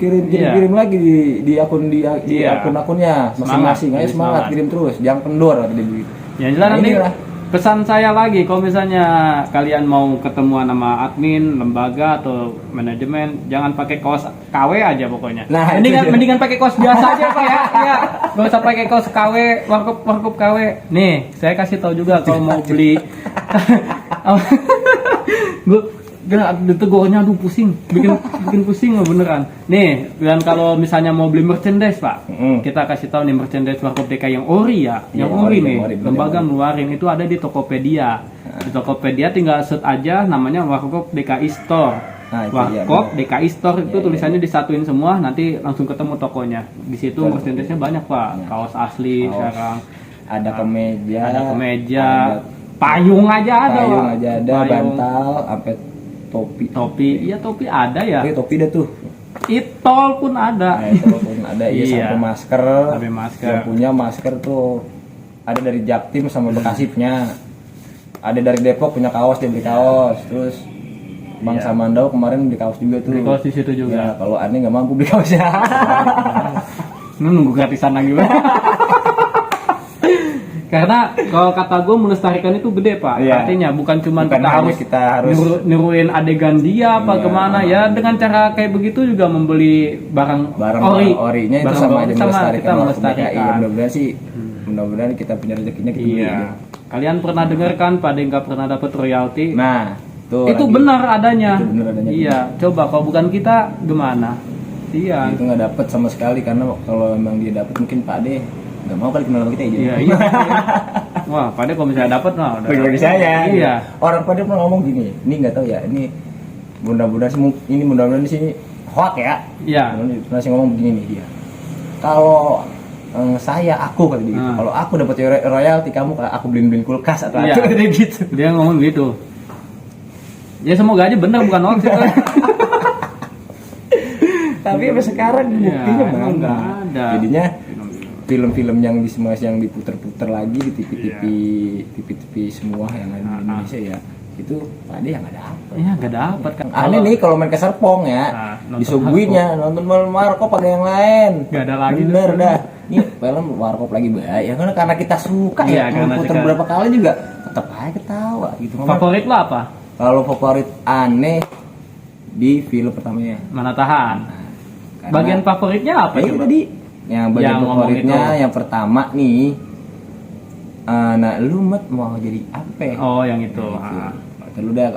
lagi di akun-akunnya masing-masing, ayo semangat kirim terus, jangan kendor kata dia begitu. Ya jelas nanti pesan saya lagi kalau misalnya kalian mau ketemuan sama admin, lembaga atau manajemen, jangan pakai kaos KW aja pokoknya. Nah, mendingan pakai kaos biasa aja Pak ya. Iya. Enggak usah pakai kaos KW, warkop KW. Nih, saya kasih tahu juga kalau mau beli ditegurnya aduh pusing, bikin pusing loh beneran. Nih, dan kalau misalnya mau beli merchandise Pak, kita kasih tahu nih merchandise Warkop DKI yang ori ya, yang ori nih, lembaga ngeluarin itu ada di Tokopedia. Di Tokopedia tinggal search aja namanya Warkop DKI Store. Warkop DKI Store itu tulisannya disatuin semua, nanti langsung ketemu tokonya. Di situ merchandise-nya banyak Pak, kaos asli sekarang. Ada kemeja, payung aja ada, bantal, sampai topi ada ya. Topi dah tuh. Itol pun ada. Itol pun ada iya. Sampai masker. Yang punya masker tuh ada dari Jaktim sama Bekasi punya. Ada dari Depok punya kaos, dia beli kaos. Terus Bang Samandau kemarin beli kaos juga tuh. Beli kaos di situ juga. Ya, kalau aneh nggak mampu beli kaosnya. Nunggu gratisan lagi. Karena kalau kata gue melestarikan itu gede Pak, artinya bukan cuma kita harus niruin adegan dia apa kemana ya, dengan cara kayak begitu juga membeli barang orinya itu sama aja kita melestarikan. Mudah-mudahan sih, mudah-mudahan kita punya rezekinya kita beli. Kalian pernah dengar kan Pak De nggak pernah dapat royalti? Nah, tuh Itu lagi. benar adanya. Itu benar adanya. Iya, coba kalau bukan kita gimana? Iya. Itu nggak dapat sama sekali, karena kalau emang dia dapat mungkin Pak De nggak mau kali kenal sama kita aja. Iya, iya. Wah, Pak De kalau misalnya dapat mah udah. Bagi saya. Iya. Orang Pak De pernah ngomong gini, ini nggak tahu ya, ini mudah-mudahan ini mudah-mudahan di sini hoax ya. Iya. Pernah sih ngomong begini nih dia. Kalau aku kata dia gitu. Kalau aku dapat royalti, kamu aku beliin kulkas atau Iya. apa gitu. Dia ngomong gitu. Ya semoga aja benar bukan hoax itu. Tapi sampai sekarang Iya, buktinya emang mana? nggak ada. Jadinya film-film yang yang diputer-puter lagi di TV semua yang ada di Indonesia ya, itu tadi yang ada apa? Ya nggak dapat kan. Aneh nih kalau main ke Serpong ya, Nonton disuguhinya nonton film Warkop pakai yang lain. Nggak ada lagi. Bener dah. Ini film Warkop lagi baik ya, karena kita suka Iya, ya. karena Puter suka. berapa kali juga tetap aja ketawa gitu. Favorit lo apa? Kalau favorit aneh di film pertamanya. Mana tahan? Karena- Bagian favoritnya apa itu coba? tadi yang bagian Yang ngomong favoritnya itu. yang pertama nih, nah lu Mat mau jadi apa? Oh, yang itu. Lu udah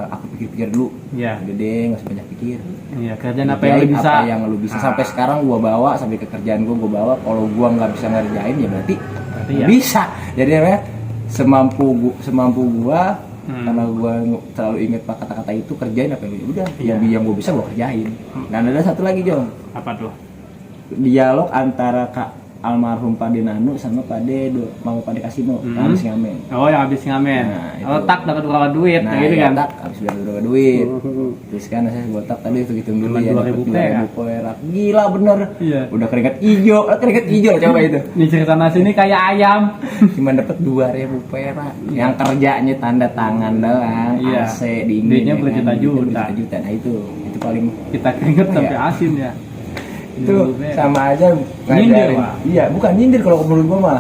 aku pikir-pikir dulu. Iya. Udah deh, nggak usah banyak pikir. Iya, kerjaan apa yang lu bisa? Apa yang lu bisa sampai sekarang gua bawa, sampai ke kerjaan gua bawa. Kalau gua nggak bisa ngerjain ya berarti ya. bisa. Jadi namanya semampu gua. Karena gua selalu inget kata-kata itu, kerjain apa yang udah yang gua bisa gua kerjain. Dan ada satu lagi Jong, Apa tuh? dialog antara Kak almarhum Pak De Nanu sama Pak De mau Pak De Kasino habis ngamen. Oh, yang habis ngamen. Nah, itu. Oh, tak dapat berapa duit, Nah, gitu ya, kan? tak habis berapa duit. Terus kan saya botak tadi hitung dulu Cuma ya, 2.000 dapat 2.000 perak. Gila bener. Iya. Udah keringat hijau coba itu. Nih cerita nasi ini kayak ayam. Cuma dapat 2.000 perak. Yang kerjanya tanda tangan doang. Iya. AC dingin. Duitnya ya kan? berjuta-juta. Berjuta-juta. Nah itu paling Kita keringet Iya. sampai asin ya. itu sama aja Nyindir, ngajarin. Pak. Iya, bukan nyindir kalau menurut gua mah.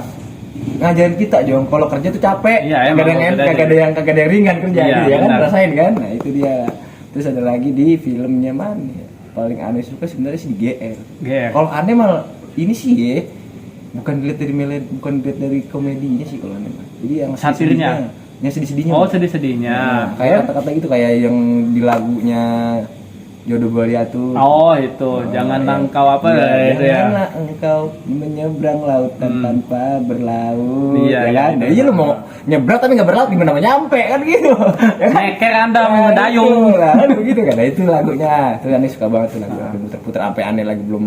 Ngajarin kita Jong, kalau kerja tuh capek. Iya, emang kagak ada yang ringan kerja Iya, gitu ya kan, benar. rasain kan. Nah, itu dia. Terus ada lagi di filmnya mana ya? Paling aneh suka sebenarnya sih di GR. GR. Kalau aneh malah ini sih ya, bukan dilihat dari komedinya sih kalau aneh mah. Jadi yang Satirnya. yang sedih-sedihnya. Oh, sedih-sedihnya. Nah, kayak kata-kata gitu kayak yang di lagunya Jodoh Belia tuh. Oh, itu. Jangan ya. engkau apa Iya, itu ya. janganlah engkau menyeberang lautan tanpa berlaut. Iya, ya kan? iya, Iya, lu mau nyebrang tapi nggak berlaut gimana mau nyampe kan gitu. Ya kan? Neker Anda mau ngedayung. Itu lah, kan begitu kan. Nah, itu lagunya. Itu aneh suka banget tuh lagu. Puter-puter sampai aneh lagi belum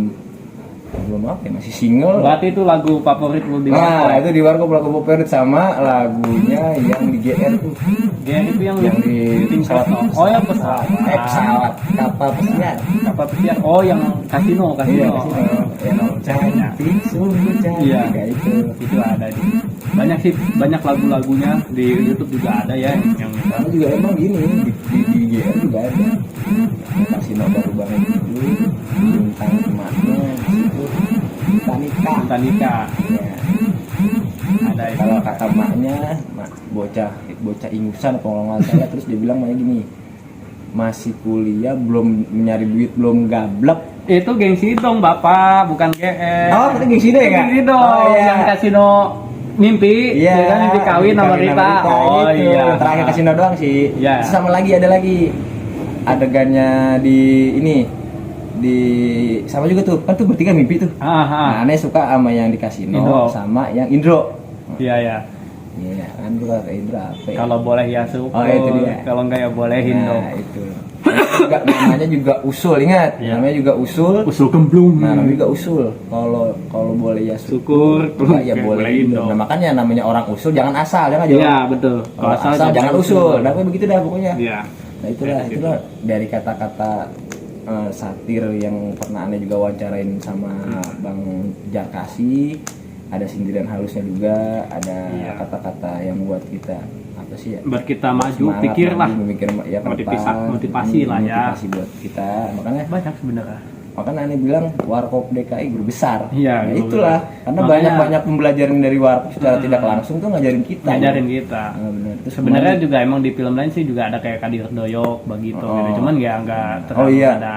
apa ya, masih single. Berarti itu lagu favorit lu di Nah, Warkop. itu di Warkop lagu favorit sama lagunya yang di GR tuh. GR itu yang di tingkat. Oh, yang pesawat. pesawat kapal pesiar. Kapal pesiar. Oh, yang kasino. Iya, cantik, sungguh cantik. Iya. Kayak itu. Itu ada di. Banyak sih, banyak lagu-lagunya di YouTube juga ada ya yang Karena juga emang gini di GR juga ada. Kasino baru banget itu, bintang emaknya itu Tanika. Nikah. Ya. Ada itu. Kalau kata emaknya, bocah ingusan kalau nggak salah, terus dia bilang kayak gini, masih kuliah belum nyari duit belum gablek. Itu geng Sidong, Bapak, bukan GR. Oh, itu geng Sidong ya, Kak? Geng Sidong, Oh, iya. yang kasino mimpi, Iya, ya kan mimpi kawin sama Rita. Oh itu. iya. Terakhir kasino doang sih. Iya. Terus sama lagi ada lagi adegannya di ini di sama juga tuh kan tuh bertiga mimpi tuh. Ah. Nah, aneh suka sama yang di kasino Indro. sama yang Indro. Iya ya. Iya kan tuh ke Indro apa ya? Kalau boleh ya syukur. Oh, itu dia. Kalau enggak ya bolehin dong. Nah, itu. Juga, namanya juga usul, ingat. Iya. Namanya juga usul. Usul gemblung. Nah, namanya juga usul. Kalau boleh ya Syukur, Enggak, ya oke, boleh bolehin dong. dong. Nah, makanya namanya orang usul jangan asal, jangan jauh. Iya, betul. Kalau asal jangan usul. Nah, begitu dah pokoknya. Iya. Nah, itulah dari kata-kata satir yang pernah aneh juga wawancarain sama Bang Jarkasi. Ada sindiran halusnya juga, ada Iya. kata-kata yang buat kita apa sih ya? Buat kita maju, Semangat pikirlah. lagi, memikir ya ke depan, Motivasi lah ya. motivasi buat kita. Makanya Banyak sebenarnya. aneh bilang Warkop DKI guru besar. Iya, Nah, guru itulah. besar. Karena Makanya- banyak pembelajaran dari Warkop secara tidak langsung tuh ngajarin kita. Ngajarin kita. Nah, benar. Terus Sebenarnya kemarin- juga emang di film lain sih juga ada kayak Kadir Doyok begitu Oh. gitu. Cuman ya nggak Oh, terlalu iya. ada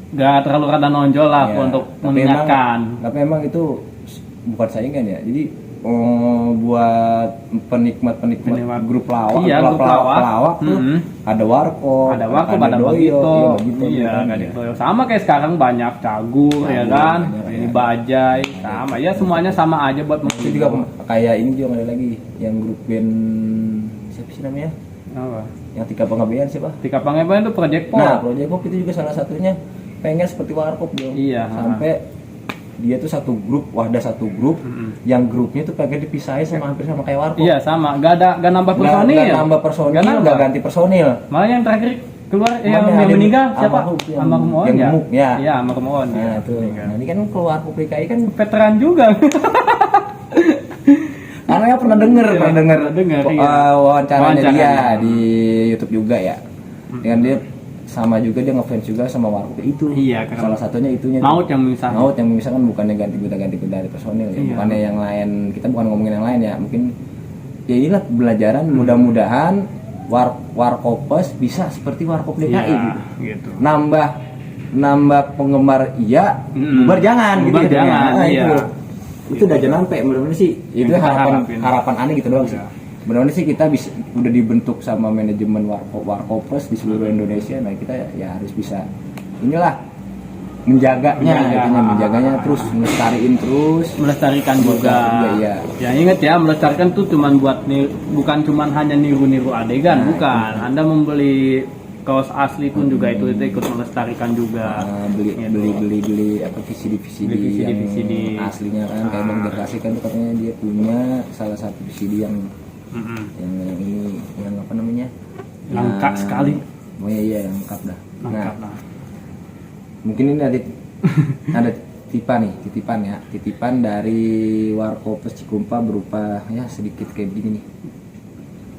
nggak terlalu rada nonjol lah Ya, untuk tapi mengingatkan. Tapi emang itu bukan saingan ya. Jadi buat penikmat grup lawak, Iya, grup lawak. pelawak tuh ada warkop, ada waktu ada doyo, bagito, bagito, iya kan, Gading Doyo. Sama kayak sekarang banyak cagur ya kan, banyak, ini ya. bajai, sama ya semuanya sama aja buat Itu juga kayak ini juga ada lagi yang grup band siapa sih namanya? apa? Yang Tika Panggabean siapa? Tika Pangeban itu Project Pop. Nah, Project Pop itu juga salah satunya pengen seperti warkop dong. Iya. Sampai dia tuh satu grup, satu grup, yang grupnya tuh pengen dipisahin sama hampir sama kayak warkop. Iya sama, gak nambah personil. Gak nambah personil, gak ganti personil. Malah yang terakhir keluar yang Mana ada meninggal siapa? Almarhum Almarhum yang ya. gemuk, ya. Iya, Almarhum. Nah, tuh. Nah, ini kan keluar PKI kan veteran juga. anaknya pernah denger iya. wawancaranya dia Wawancaranya. di YouTube juga ya. Dengan dia sama juga dia ngefans juga sama warkop itu. Iya, karena salah satunya itunya. Maut yang memisahkan. Maut yang memisahkan bukannya ganti dari personil ya. Iya. Bukannya yang lain, kita bukan ngomongin yang lain ya. Mungkin ya inilah pembelajaran mudah-mudahan warkopers bisa seperti warkop DKI Iya, gitu. gitu. Nambah penggemar iya, bubar jangan Bubar gitu. jangan, Nah, iya. Itu udah jangan sampai mudah-mudahan sih. Itu Yang kita harapin. harapan aneh gitu doang sih. Iya. Mudah-mudahan sih kita bisa udah dibentuk sama manajemen warkopers di seluruh Indonesia. Nah, kita ya harus bisa inilah menjaganya terus Melestarikan juga. Iya. Ya ingat ya, melestarikan tuh cuman buat bukan cuman hanya niru-niru adegan, bukan. Anda membeli kaos asli pun juga itu ikut melestarikan juga. Beli apa VCD VCD. yang aslinya kan kayak Bang Gerasi kan tuh katanya dia punya salah satu VCD yang ini yang apa namanya Lengkap sekali. Oh iya yang lengkap dah. Lengkap Nah, lah. mungkin ini ada titipan dari Warkopers Cikumpa berupa ya sedikit kayak begini nih.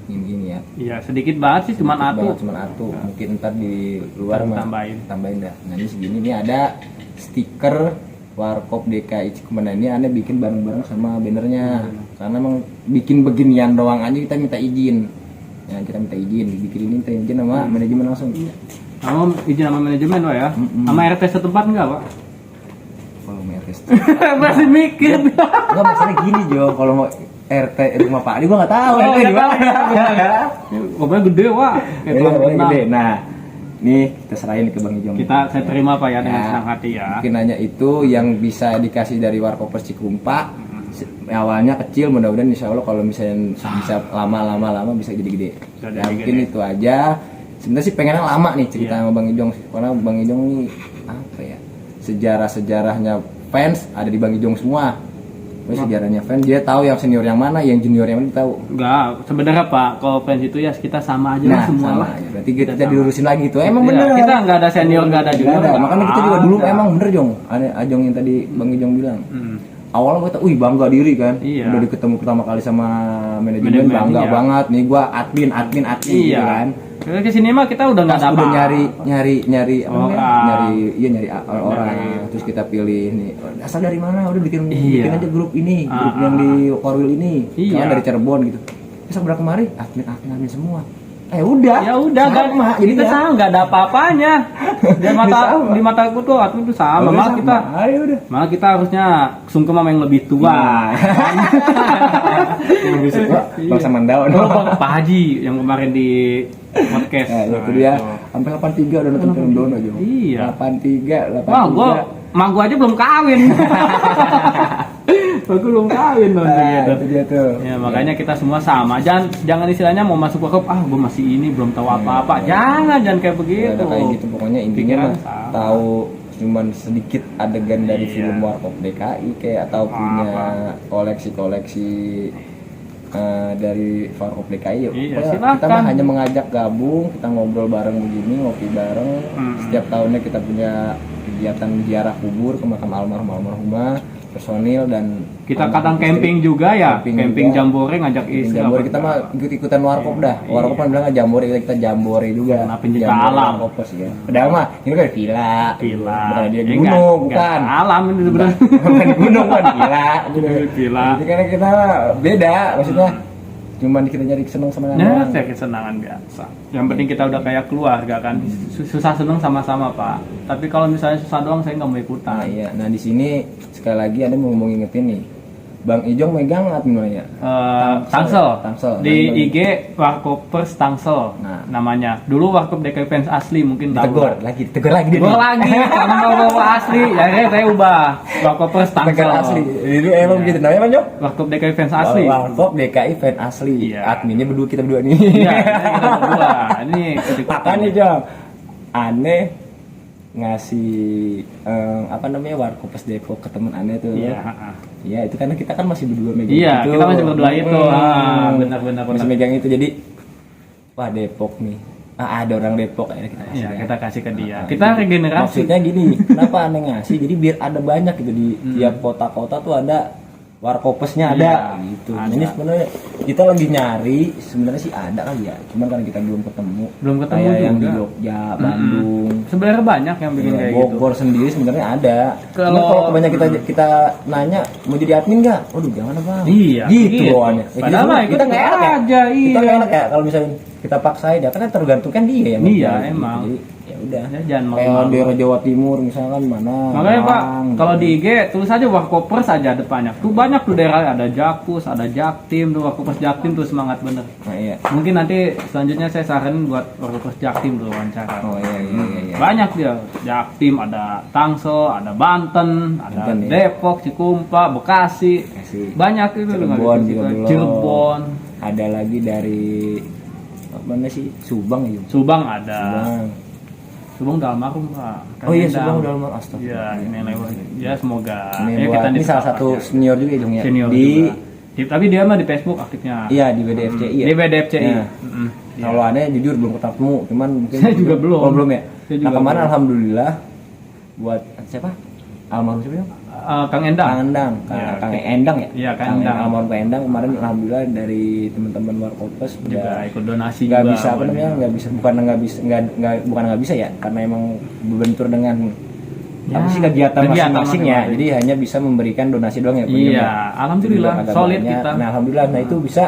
Ini ya. Iya, sedikit banget sih cuman atu. Cuman atu. Mungkin ntar di luar mah tambahin dah. Nah, ini segini nih ada stiker Warkop DKI Cikumpa. Nah, ini Anda bikin bareng-bareng sama bannernya. Karena emang bikin beginian doang aja kita minta izin. Ya, kita minta izin, minta izin sama manajemen langsung. Kamu izin sama manajemen Pak ya? Sama RT setempat enggak, Pak? Kalau mau RT Masih mikir. enggak masalah gini Jo, kalau mau RT rumah Pak Adi gua enggak tahu RT di mana. Pokoknya gede, Pak. Gede. Nah, nih kita serahin ke Bang Ijong. Saya terima Pak ya dengan senang hati ya. Mungkin hanya itu yang bisa dikasih dari Warkopers Cikumpa. Awalnya kecil, mudah-mudahan insya Allah kalau misalnya bisa lama bisa gede-gede. Ya mungkin itu aja. Sebenarnya sih pengennya lama nih cerita sama Bang Ijong, karena Bang Ijong nih apa ya, sejarahnya fans ada di Bang Ijong semua. Sejarahnya fans dia tahu yang senior yang mana, yang junior yang mana dia tahu. Enggak, sebenarnya Pak, kalau fans itu ya kita sama aja lah semua lah. Berarti kita dilurusin lagi tuh. Emang bener. Kita nggak ada senior, nggak ada junior. Makanya kita juga dulu emang bener Jong. Ada Ajong yang tadi Bang Ijong bilang. Awalnya kita, bangga diri kan, udah ketemu pertama kali sama manajemen bangga banget, nih gua admin gitu kan. Ke sini mah kita udah nggak ada udah nyari orang, terus kita pilih nih, asal dari mana, udah bikin aja grup ini, grup yang di Korwil ini, kan dari Cirebon gitu. Terus berapa kemarin admin semua. Udah sama, jadi kita sama, nggak ada apa-apanya. Di mataku tuh admin itu sama, malah kita harusnya sungkem sama yang lebih tua. Lebih tua, Bang Samandaun. Pak Haji yang kemarin di podcast. Itu dia sampai 83 udah nonton film Dono aja. Iya. 83. Wah, gua aja belum kawin. Aku belum kawin loh. Itu dia tuh. Ya makanya kita semua sama. Jangan istilahnya mau masuk warkop, gue masih ini belum tahu apa-apa. Jangan kayak begitu. Ada kayak gitu pokoknya intinya mah tahu cuman sedikit adegan dari film Warkop DKI kayak atau punya koleksi dari Warkop DKI ya. Kita mah hanya mengajak gabung, kita ngobrol bareng begini, ngopi bareng. Setiap tahunnya kita punya kegiatan ziarah kubur ke makam almarhumah personil dan kita kadang camping juga ya, camping jambore ngajak istri. Jambore kita mah ikut-ikutan warkop dah. Warkop kan bilang jambore, kita jambore juga. Nah, pencipta alam. Ya. Padahal mah ini kan villa. Bukan dia di gunung, bukan. Alam ini sebenarnya. Bukan di gunung kan villa. Jadi karena kita beda, maksudnya cuman kita nyari seneng sama ya, saya kesenangan biasa. Yang penting kita udah kayak keluarga kan. Susah seneng sama-sama Pak. Tapi kalau misalnya susah doang saya nggak mau ikutan. Nah di sini sekali lagi Anda mau ngingetin nih, Bang Ijong megang adminnya. Tangsel. Tangsel. Di IG Warkopers Tangsel. Nah. Namanya. Dulu Warkop DKI Fans asli mungkin tahu. Ditegur lagi. Ditegur lagi karena mau asli. Ya saya ubah Warkopers Tangsel. Tegur asli. Jadi emang gitu namanya Bang Jong? Warkop DKI Fans asli. Warkop DKI Fans asli. Iya. Adminnya kita berdua nih. Iya, kita berdua. Ini Makanya Jong, aneh ngasih apa namanya Warkopers Depok ke teman aneh tuh. Iya, Iya, itu karena kita kan masih berdua megang iya, itu. kita masih berdua itu. Benar-benar. Masih megang itu, jadi wah Depok nih. Ada orang Depok ya kita kasih. Iya, ya. kita kasih ke dia. Nah, Kita jadi, regenerasi. maksudnya gini, kenapa aneh ngasih? Jadi biar ada banyak gitu di tiap kota-kota tuh ada Warkopesnya ada Iya, gitu. ada. Ini sebenarnya kita lagi nyari, sebenarnya sih ada kali ya. Cuman karena kita belum ketemu. Belum ketemu Kayak yang di juga. Jogja, Bandung, Sebenarnya banyak yang bikin iya, kayak gitu. Bogor sendiri sebenarnya ada. Kalau- Cuman kalau kebanyakan kita nanya mau jadi admin nggak? Waduh jangan Bang. Iya, Gitu gitu. bawaannya. Padahal mah kita nggak enak ya. aja, Kita iya. nggak enak ya kalau misalnya kita paksain ya kan tergantung kan dia yang Iya, ngerjain, emang. Jadi ya udah. Ya, jangan Kayak malu-malu. daerah Jawa Timur misalkan mana. Makanya Pak, Malang, kalau gitu. di IG tulis aja Warkopers aja depannya. Tuh banyak tuh daerah, ada Jakpus, ada Jaktim, tuh Warkopers Jaktim tuh semangat bener. Nah, iya. Mungkin nanti selanjutnya saya saranin buat Warkopers Jaktim tuh wawancara. Oh iya. Banyak dia, Jaktim, ada Tangsel, ada Banten, ada Banten, ya. Depok, Cikumpa, Bekasi. Bekasi. Banyak itu Cirebon juga belum. Cirebon, Ada lagi dari mana sih? Subang ya. Subang ada. Subang. Subang udah almarhum Pak. Kan Oh iya, Endang. Subang udah almarhum. Astagfirullah. Iya, ini lewat. Ya semoga. Ini, Ya, buat, ini di salah tempat satu aja. senior juga dong ya. Senior di juga. Tapi dia mah di Facebook aktifnya. iya di BDFCI ya. Di BDFCI. Nah, Mm-mm. Iya. Kalau aneh jujur belum ketemu, cuman mungkin Saya juga belum. Oh, belum ya. Saya juga Nah kemarin belum. alhamdulillah buat siapa? Almarhum siapa ya? Kang Endang. Kang Endang, Iya, Kang Endang ya? Iya, Kang Endang. Almarhum Kang Endang kemarin alhamdulillah dari teman-teman Warkopes Juga udah ikut donasi nggak juga. bisa apa namanya nggak bisa bukan nggak bisa ya karena emang berbentur dengan Ya, apa sih kegiatan kegiatan masing-masing ya masing-masing. jadi hanya bisa memberikan donasi doang ya Pak, Iya, ya? alhamdulillah Agak solid banyak. kita. Nah alhamdulillah nah itu bisa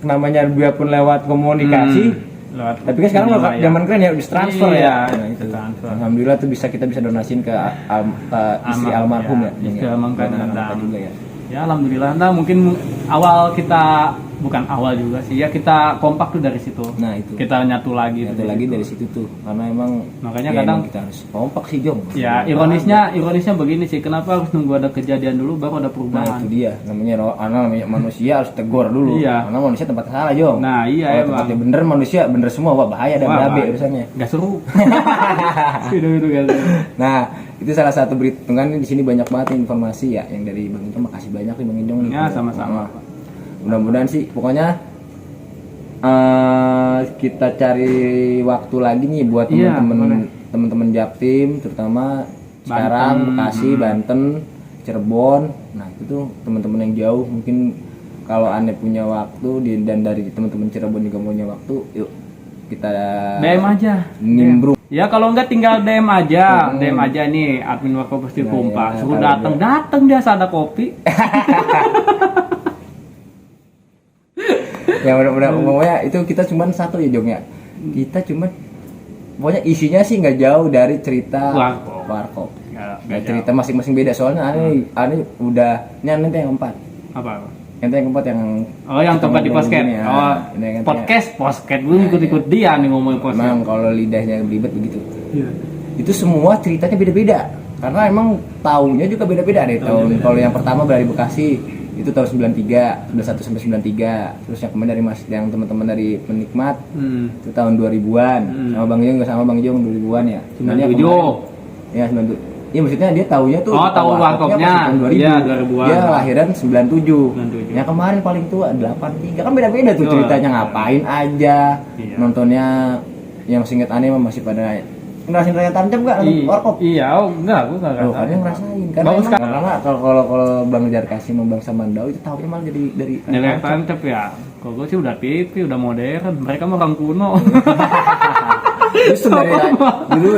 namanya biarpun lewat komunikasi Lewat tapi kan sekarang inilah udah ya. zaman keren ya udah transfer Iya, ya nah, itu transfer. alhamdulillah tuh kita bisa donasiin ke istri almarhum ya Istri almarhum Kang Dan anak-anak Endang. juga ya. Ya alhamdulillah. Nah mungkin awal kita bukan awal juga sih ya kita kompak tuh dari situ. Nah itu Kita nyatu lagi. itu tuh lagi situ. dari situ tuh karena emang Makanya ya, kadang- emang kita harus kompak sih Jong Ya ironisnya begini sih, kenapa harus nunggu ada kejadian dulu baru ada nah perubahan? itu dia namanya manusia harus tegur dulu Iya. karena manusia tempat salah Jong Nah iya kalau emang. tempatnya bener manusia bener semua wah bahaya dan Wah, berabe bahaya. urusannya Gak seru. Itu gak seru. nah itu salah satu perhitungan di sini banyak banget nih informasi ya yang dari Bang Injong makasih banyak nih Bang Injong nih Ya sama-sama. Nah, mudah-mudahan sih pokoknya kita cari waktu lagi nih buat Iya, teman-teman Jaktim terutama sekarang Bekasi, Banten, Cirebon. Nah, itu tuh teman-teman yang jauh mungkin kalau Ane punya waktu dan dari teman-teman Cirebon juga punya waktu, yuk kita DM aja. nimbrung. Ya kalau enggak tinggal DM aja, DM aja nih admin Warkopers di Nah, Kumpa. ya, Suruh kalau datang dia ada kopi. Ya mudah-mudahan pokoknya itu kita cuman satu ya Jong ya. Kita cuman pokoknya isinya sih nggak jauh dari cerita Warkop. Warkop. Ya, Nah, cerita masing-masing beda soalnya Ane udah ini nanti yang keempat. apa? Nanti yang keempat yang Oh yang tempat di podcast. Ini, ya. Oh Ini yang podcast gue ikut-ikut dia nih ngomongin podcast. Memang kalau lidahnya belibet begitu. Iya. Itu semua ceritanya beda-beda. Karena emang tahunnya juga beda-beda deh. Tahun kalau yang pertama dari Bekasi itu tahun 93, 91 sampai 93. Terus yang kemarin dari Mas yang teman-teman dari penikmat itu tahun 2000-an. Sama Bang Jong sama Bang Jong 2000-an ya. Sebenarnya 97. kemarin- Ya 97. Iya maksudnya dia tahunya tuh Oh, tahu warkopnya. pas tahun 2000. Iya, 2000-an. Dia lahiran 97. 97. Yang kemarin paling tua 83. Kan beda-beda tuh Betul. ceritanya ngapain aja. Iya. Nontonnya yang singkat aneh masih pada ngerasain raya tancap enggak nonton warkop? Iya, oh enggak, gue enggak Loh, kan yang ngerasain kan. Bagus kan? Karena kalau Bang Jarkasi sama Bang Samandau itu tahunya malah dari Nilai tancap ya. Kalau gue sih udah TV, udah modern. Mereka mah orang kuno. Justru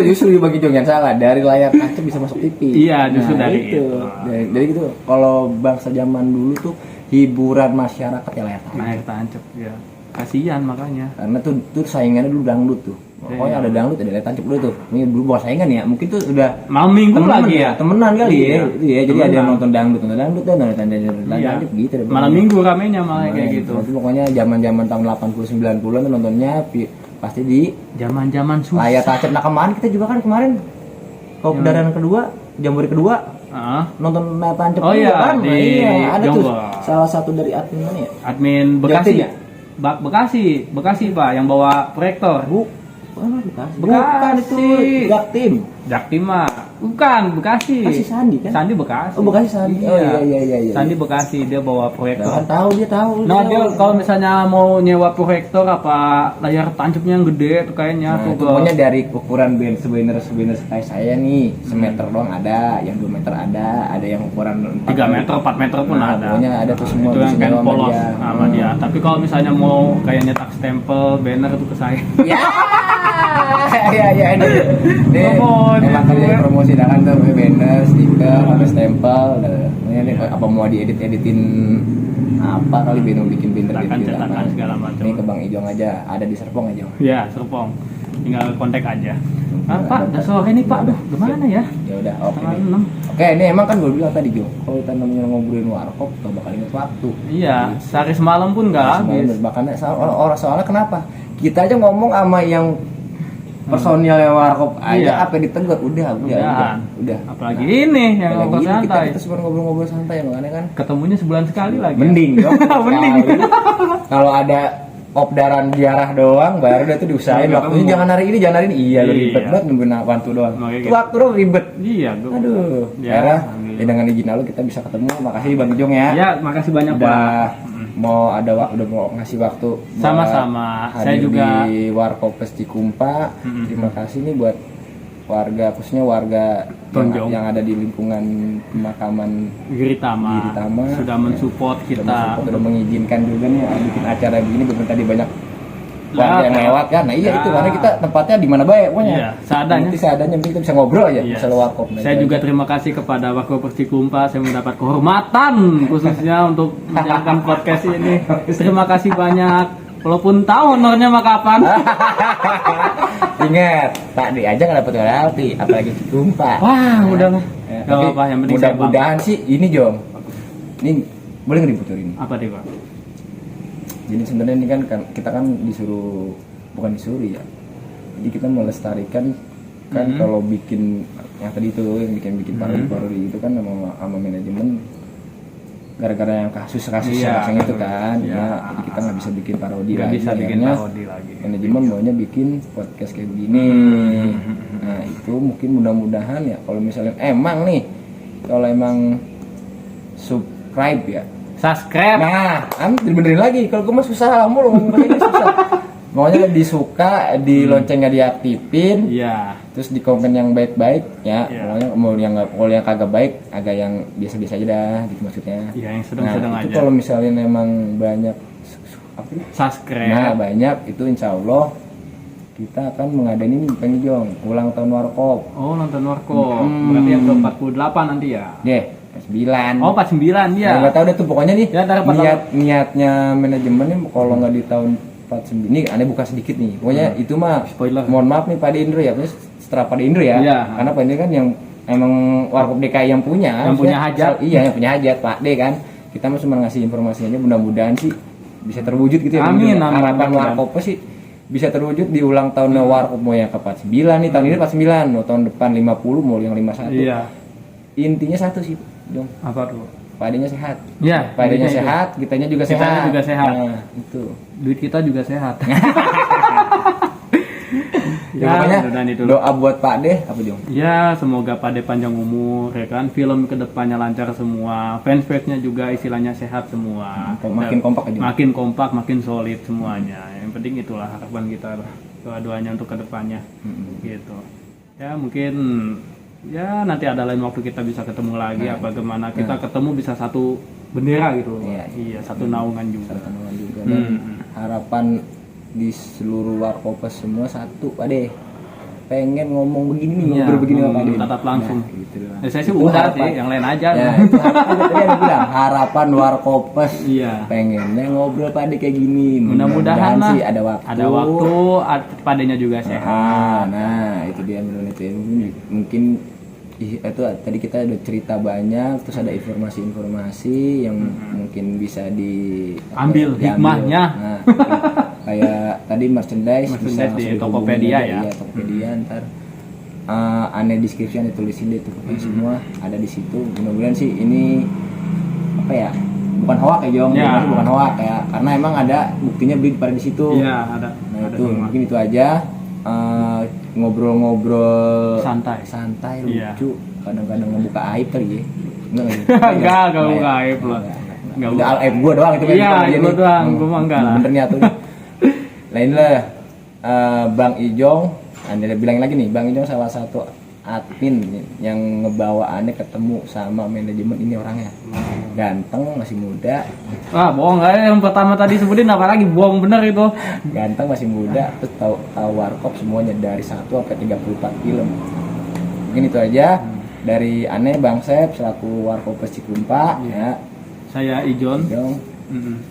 justru bagi Jong yang salah dari layar kaca bisa masuk TV. Iya, justru dari itu. Dari itu kalau bangsa zaman dulu tuh hiburan masyarakat ya layar kaca. Naik tancap ya. kasihan makanya. Karena tuh saingannya dulu dangdut tuh. Pokoknya ada dangdut, ada tancap dulu tuh. Ini dulu bawa saingan ya, mungkin tuh udah Malam minggu lagi ya. temenan kali Iya. ya. Itu ya, jadi ada yang nonton dangdut dan nonton Iya. tancap gitu deh. Malam minggu ramenya malah kayak gitu. Itu pokoknya zaman-zaman tahun 80 90-an tuh nontonnya pasti di Zaman-zaman susah. layar tancap. Nah, kemarin kita juga kan kemarin kopdaran kedua, Jambore kedua Heeh. nonton layar tancap Oh juga iya, kan. di Iya, ada tuh Jonggol. salah satu dari admin mana ya? Admin Bekasi Jaktim ya? Bekasi Pak yang bawa proyektor. Bukan Bekasi. itu Jaktim. Jaktim mah bukan Bekasi. Bekasi Sandi kan? Sandi Bekasi. Oh, Bekasi Sandi. Oh iya. Sandi Bekasi dia bawa proyektor. Kan tahu dia tahu. Nah dia kalau misalnya mau nyewa proyektor apa layar tancapnya yang gede tuh kayaknya Nah, tuh itu pokoknya dari ukuran banner kayak saya nih, semeter doang ada, yang 2 meter ada yang ukuran 3 meter 4 meter pun Nah, ada. pokoknya ada tuh semua Itu yang bisa kan nyewa sama polos dia. sama dia. Tapi kalau misalnya mau kayak nyetak stempel banner itu ke saya. Ya ini Promosi emang tuh, kerja ya. promosi kan tuh banner, stiker, ada stempel, ini apa mau editin apa kali bikin banner Cetakan, gitu cetakan segala macam. Ini ke Bang Ijong aja, ada di Serpong aja. Ya, Serpong. Tinggal kontak aja. Ah, Pak, udah sore nih Pak. Duh, gimana ya? Ya udah, oke. Setengah nih. 6. Oke, ini emang kan gue bilang tadi Jo, kalau kita namanya ngobrolin warkop, gak bakal inget waktu. Iya, sehari semalam pun nggak habis. Makanya soalnya kenapa? Kita aja ngomong sama yang personilnya warkop aja, Iya. apa ditegur udah. Apalagi ini yang Apalagi ngobrol ini santai. Kita cuma ngobrol-ngobrol santai, makanya kan Ketemunya sebulan sekali lagi. mending dong. Mending. Kalau ada kopdaran diarah doang, baru udah tuh diusahain Nggak waktunya ketemu. jangan hari ini, jangan hari ini. Iya, lu Iya. ribet banget nungguin waktu doang. Makanya Itu gitu. waktu lu ribet. Iya, gua. Aduh, Ya, ya, alhamdulillah. ya dengan izin lu kita bisa ketemu. Makasih Bang Ijong ya. Ya, makasih banyak Udah Pak. mau ada udah mau ngasih waktu buat Sama-sama. hadir Saya juga di Warkopes Cikumpa. Terima kasih nih buat warga, khususnya warga Tonjong. yang ada di lingkungan pemakaman Giritama Giritama. sudah mensupport kita. udah mengizinkan juga nih bikin acara begini. Bener tadi banyak Ya, warga yang kayak- lewat kan. Nah iya Ya. itu karena kita tempatnya di mana baik pokoknya. Iya, seadanya. Nanti seadanya kita bisa ngobrol aja Iya. masalah warkop. Nah, Saya itu juga aja. terima kasih kepada Warkop Cikumpa, saya mendapat kehormatan khususnya untuk menjalankan podcast ini. Terima kasih banyak. Walaupun tahu honornya mah kapan. Ingat, tadi aja nggak dapet royalti, apalagi Cikumpa. Wah, udah lah. Ya, Gak apa-apa, yang penting saya bangga. mudah-mudahan sih ini Jong. Ini boleh nggak diputar ini? Apa deh, Pak? Jadi sebenarnya ini kan kita kan disuruh, bukan disuruh ya. Jadi kita melestarikan kan kalau bikin yang tadi itu yang bikin parodi itu kan sama manajemen gara-gara yang kasus-kasus Iya, yang itu kan. iya. Ya, jadi kita nggak bisa bikin parodi Nggak lagi. bisa bikin akhirnya parodi lagi. Manajemen maunya bikin podcast kayak begini. Nah itu mungkin mudah-mudahan ya kalau misalnya emang nih kalau emang subscribe ya. Subscribe. Nah, dibenerin lagi. Kalau gue mah susah mulu ngomong bahasa Inggris susah. Maunya disuka, di loncengnya diaktifin, Iya. terus di komen yang baik-baik ya. Iya. Pokoknya mau yang nggak, kalau yang kagak baik, agak yang biasa-biasa aja dah, gitu maksudnya. Iya, yang sedang-sedang Nah, itu aja. kalau misalnya memang banyak apa sih? Subscribe. Nah, banyak itu insya Allah kita akan mengadain ini Bang Ijong, ulang tahun Warkop. Oh, nonton Warkop. Berarti yang ke-48 nanti ya. Deh, 9. Oh, 49 Nah, ya. nggak tahu deh tuh pokoknya nih Ya, dari 48. niatnya manajemen nih kalau nggak di tahun 49 ini aneh buka sedikit nih pokoknya itu mah Spoiler. mohon maaf nih Pak Indro ya terus setelah Pak Indro ya Iya. karena Pak Indro kan yang emang Warkop DKI yang punya Yang punya maksudnya, hajat. iya yang punya hajat Pak D kan kita mah cuma ngasih informasi aja mudah-mudahan sih bisa terwujud gitu ya Amin, Bang. amin, harapan amin. Warkop sih bisa terwujud di ulang tahunnya Warkop mau yang ke 49 nih tahun ini 49 mau tahun depan 50 mau yang 51 Iya. intinya satu sih Dong Apa tuh? Padanya sehat. Ya, Padanya intinya itu. sehat, kitanya juga Kitanya sehat. juga sehat. Nah, itu. Duit kita juga sehat. Ya, pokoknya mudah-mudahan itu. doa buat Pak Deh apa Jong? Ya, semoga Pak De panjang umur, ya kan. Film kedepannya lancar semua, fans-fansnya juga istilahnya sehat semua. Makin kompak aja. Makin kompak, makin solid semuanya. Yang penting itulah harapan kita lah, doa-doanya untuk kedepannya. Gitu. Ya mungkin ya nanti ada lain waktu kita bisa ketemu lagi apa gimana kita ketemu bisa satu bendera gitu loh. Iya. Satu naungan juga. Teman juga dan harapan di seluruh Warkopes semua satu Pak Deh. pengen ngomong begini nih, Iya, ngobrol begini sama Pak ngomong Din. tatap langsung. Nah, gitu doang. Ya, saya sih Itu udah harapan. sih, yang lain aja. Ya, itu harapan tadi ada bilang harapan Warkopes. Iya. Pengennya ngobrol Pak Din kayak gini. Mudah-mudahan lah. sih ada waktu. Ada waktu, padanya juga sehat. Nah, itu dia menurut itu. Mungkin itu tadi kita udah cerita banyak, terus ada informasi-informasi yang mungkin bisa Ambil hikmahnya. Nah, kayak tadi merchandise bisa Merchandise di langsung Tokopedia dihubungin, ya. Iya, Tokopedia ntar aneh description ditulisin deh tuh pokoknya semua ada di situ. Mudah-mudahan sih ini apa ya? Bukan hoak ya Jong, Ya. bukan hoak ya, karena emang ada buktinya beli pada di situ. Iya, ada. Nah Ada itu semua. mungkin itu aja. Ngobrol-ngobrol Santai. lucu, Iya. kadang-kadang ngebuka aib kali ya. Enggak buka aib loh. Enggak Udah buka. aib gua doang itu Iya, bukan dia gua nih. doang, gua mah enggak lah. Benernya tuh. Lain lah Bang Ijong, Anda bilang lagi nih, Bang Ijong salah satu admin yang ngebawa aneh ketemu sama manajemen ini orangnya. Ganteng, masih muda, Ah, bohong enggak yang pertama tadi sebutin apa lagi? Bohong bener itu. ganteng masih muda, terus tahu warkop semuanya dari 1 sampai 34 film. Mungkin itu aja dari aneh Bang Sep selaku Warkopes Cikumpa ya. Saya Ijon Ijong.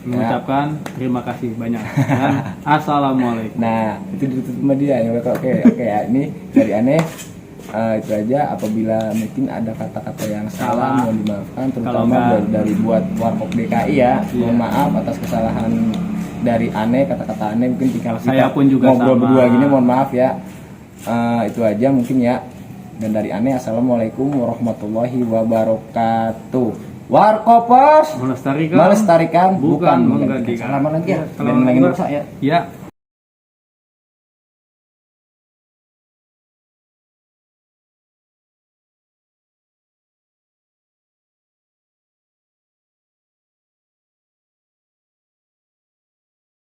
mengucapkan terima kasih banyak dan assalamualaikum. Nah, itu ditutup sama dia ya. Oke ya. Ini dari aneh itu aja. Apabila mungkin ada kata-kata yang salah, mohon dimaafkan, Kalau terutama enggak, dari buat Warkop DKI ya. Iya. Mohon maaf atas kesalahan dari aneh, kata-kata aneh mungkin tinggal Saya pun juga ngobrol sama. berdua gini, mohon maaf ya. Itu aja mungkin ya. Dan dari aneh, assalamualaikum warahmatullahi wabarakatuh. Warkopes Melestarikan melestarikan bukan bukan menggantikan. Salaman lagi ya. Kalau Biar ngilangin enggak, dosa ya. Ya.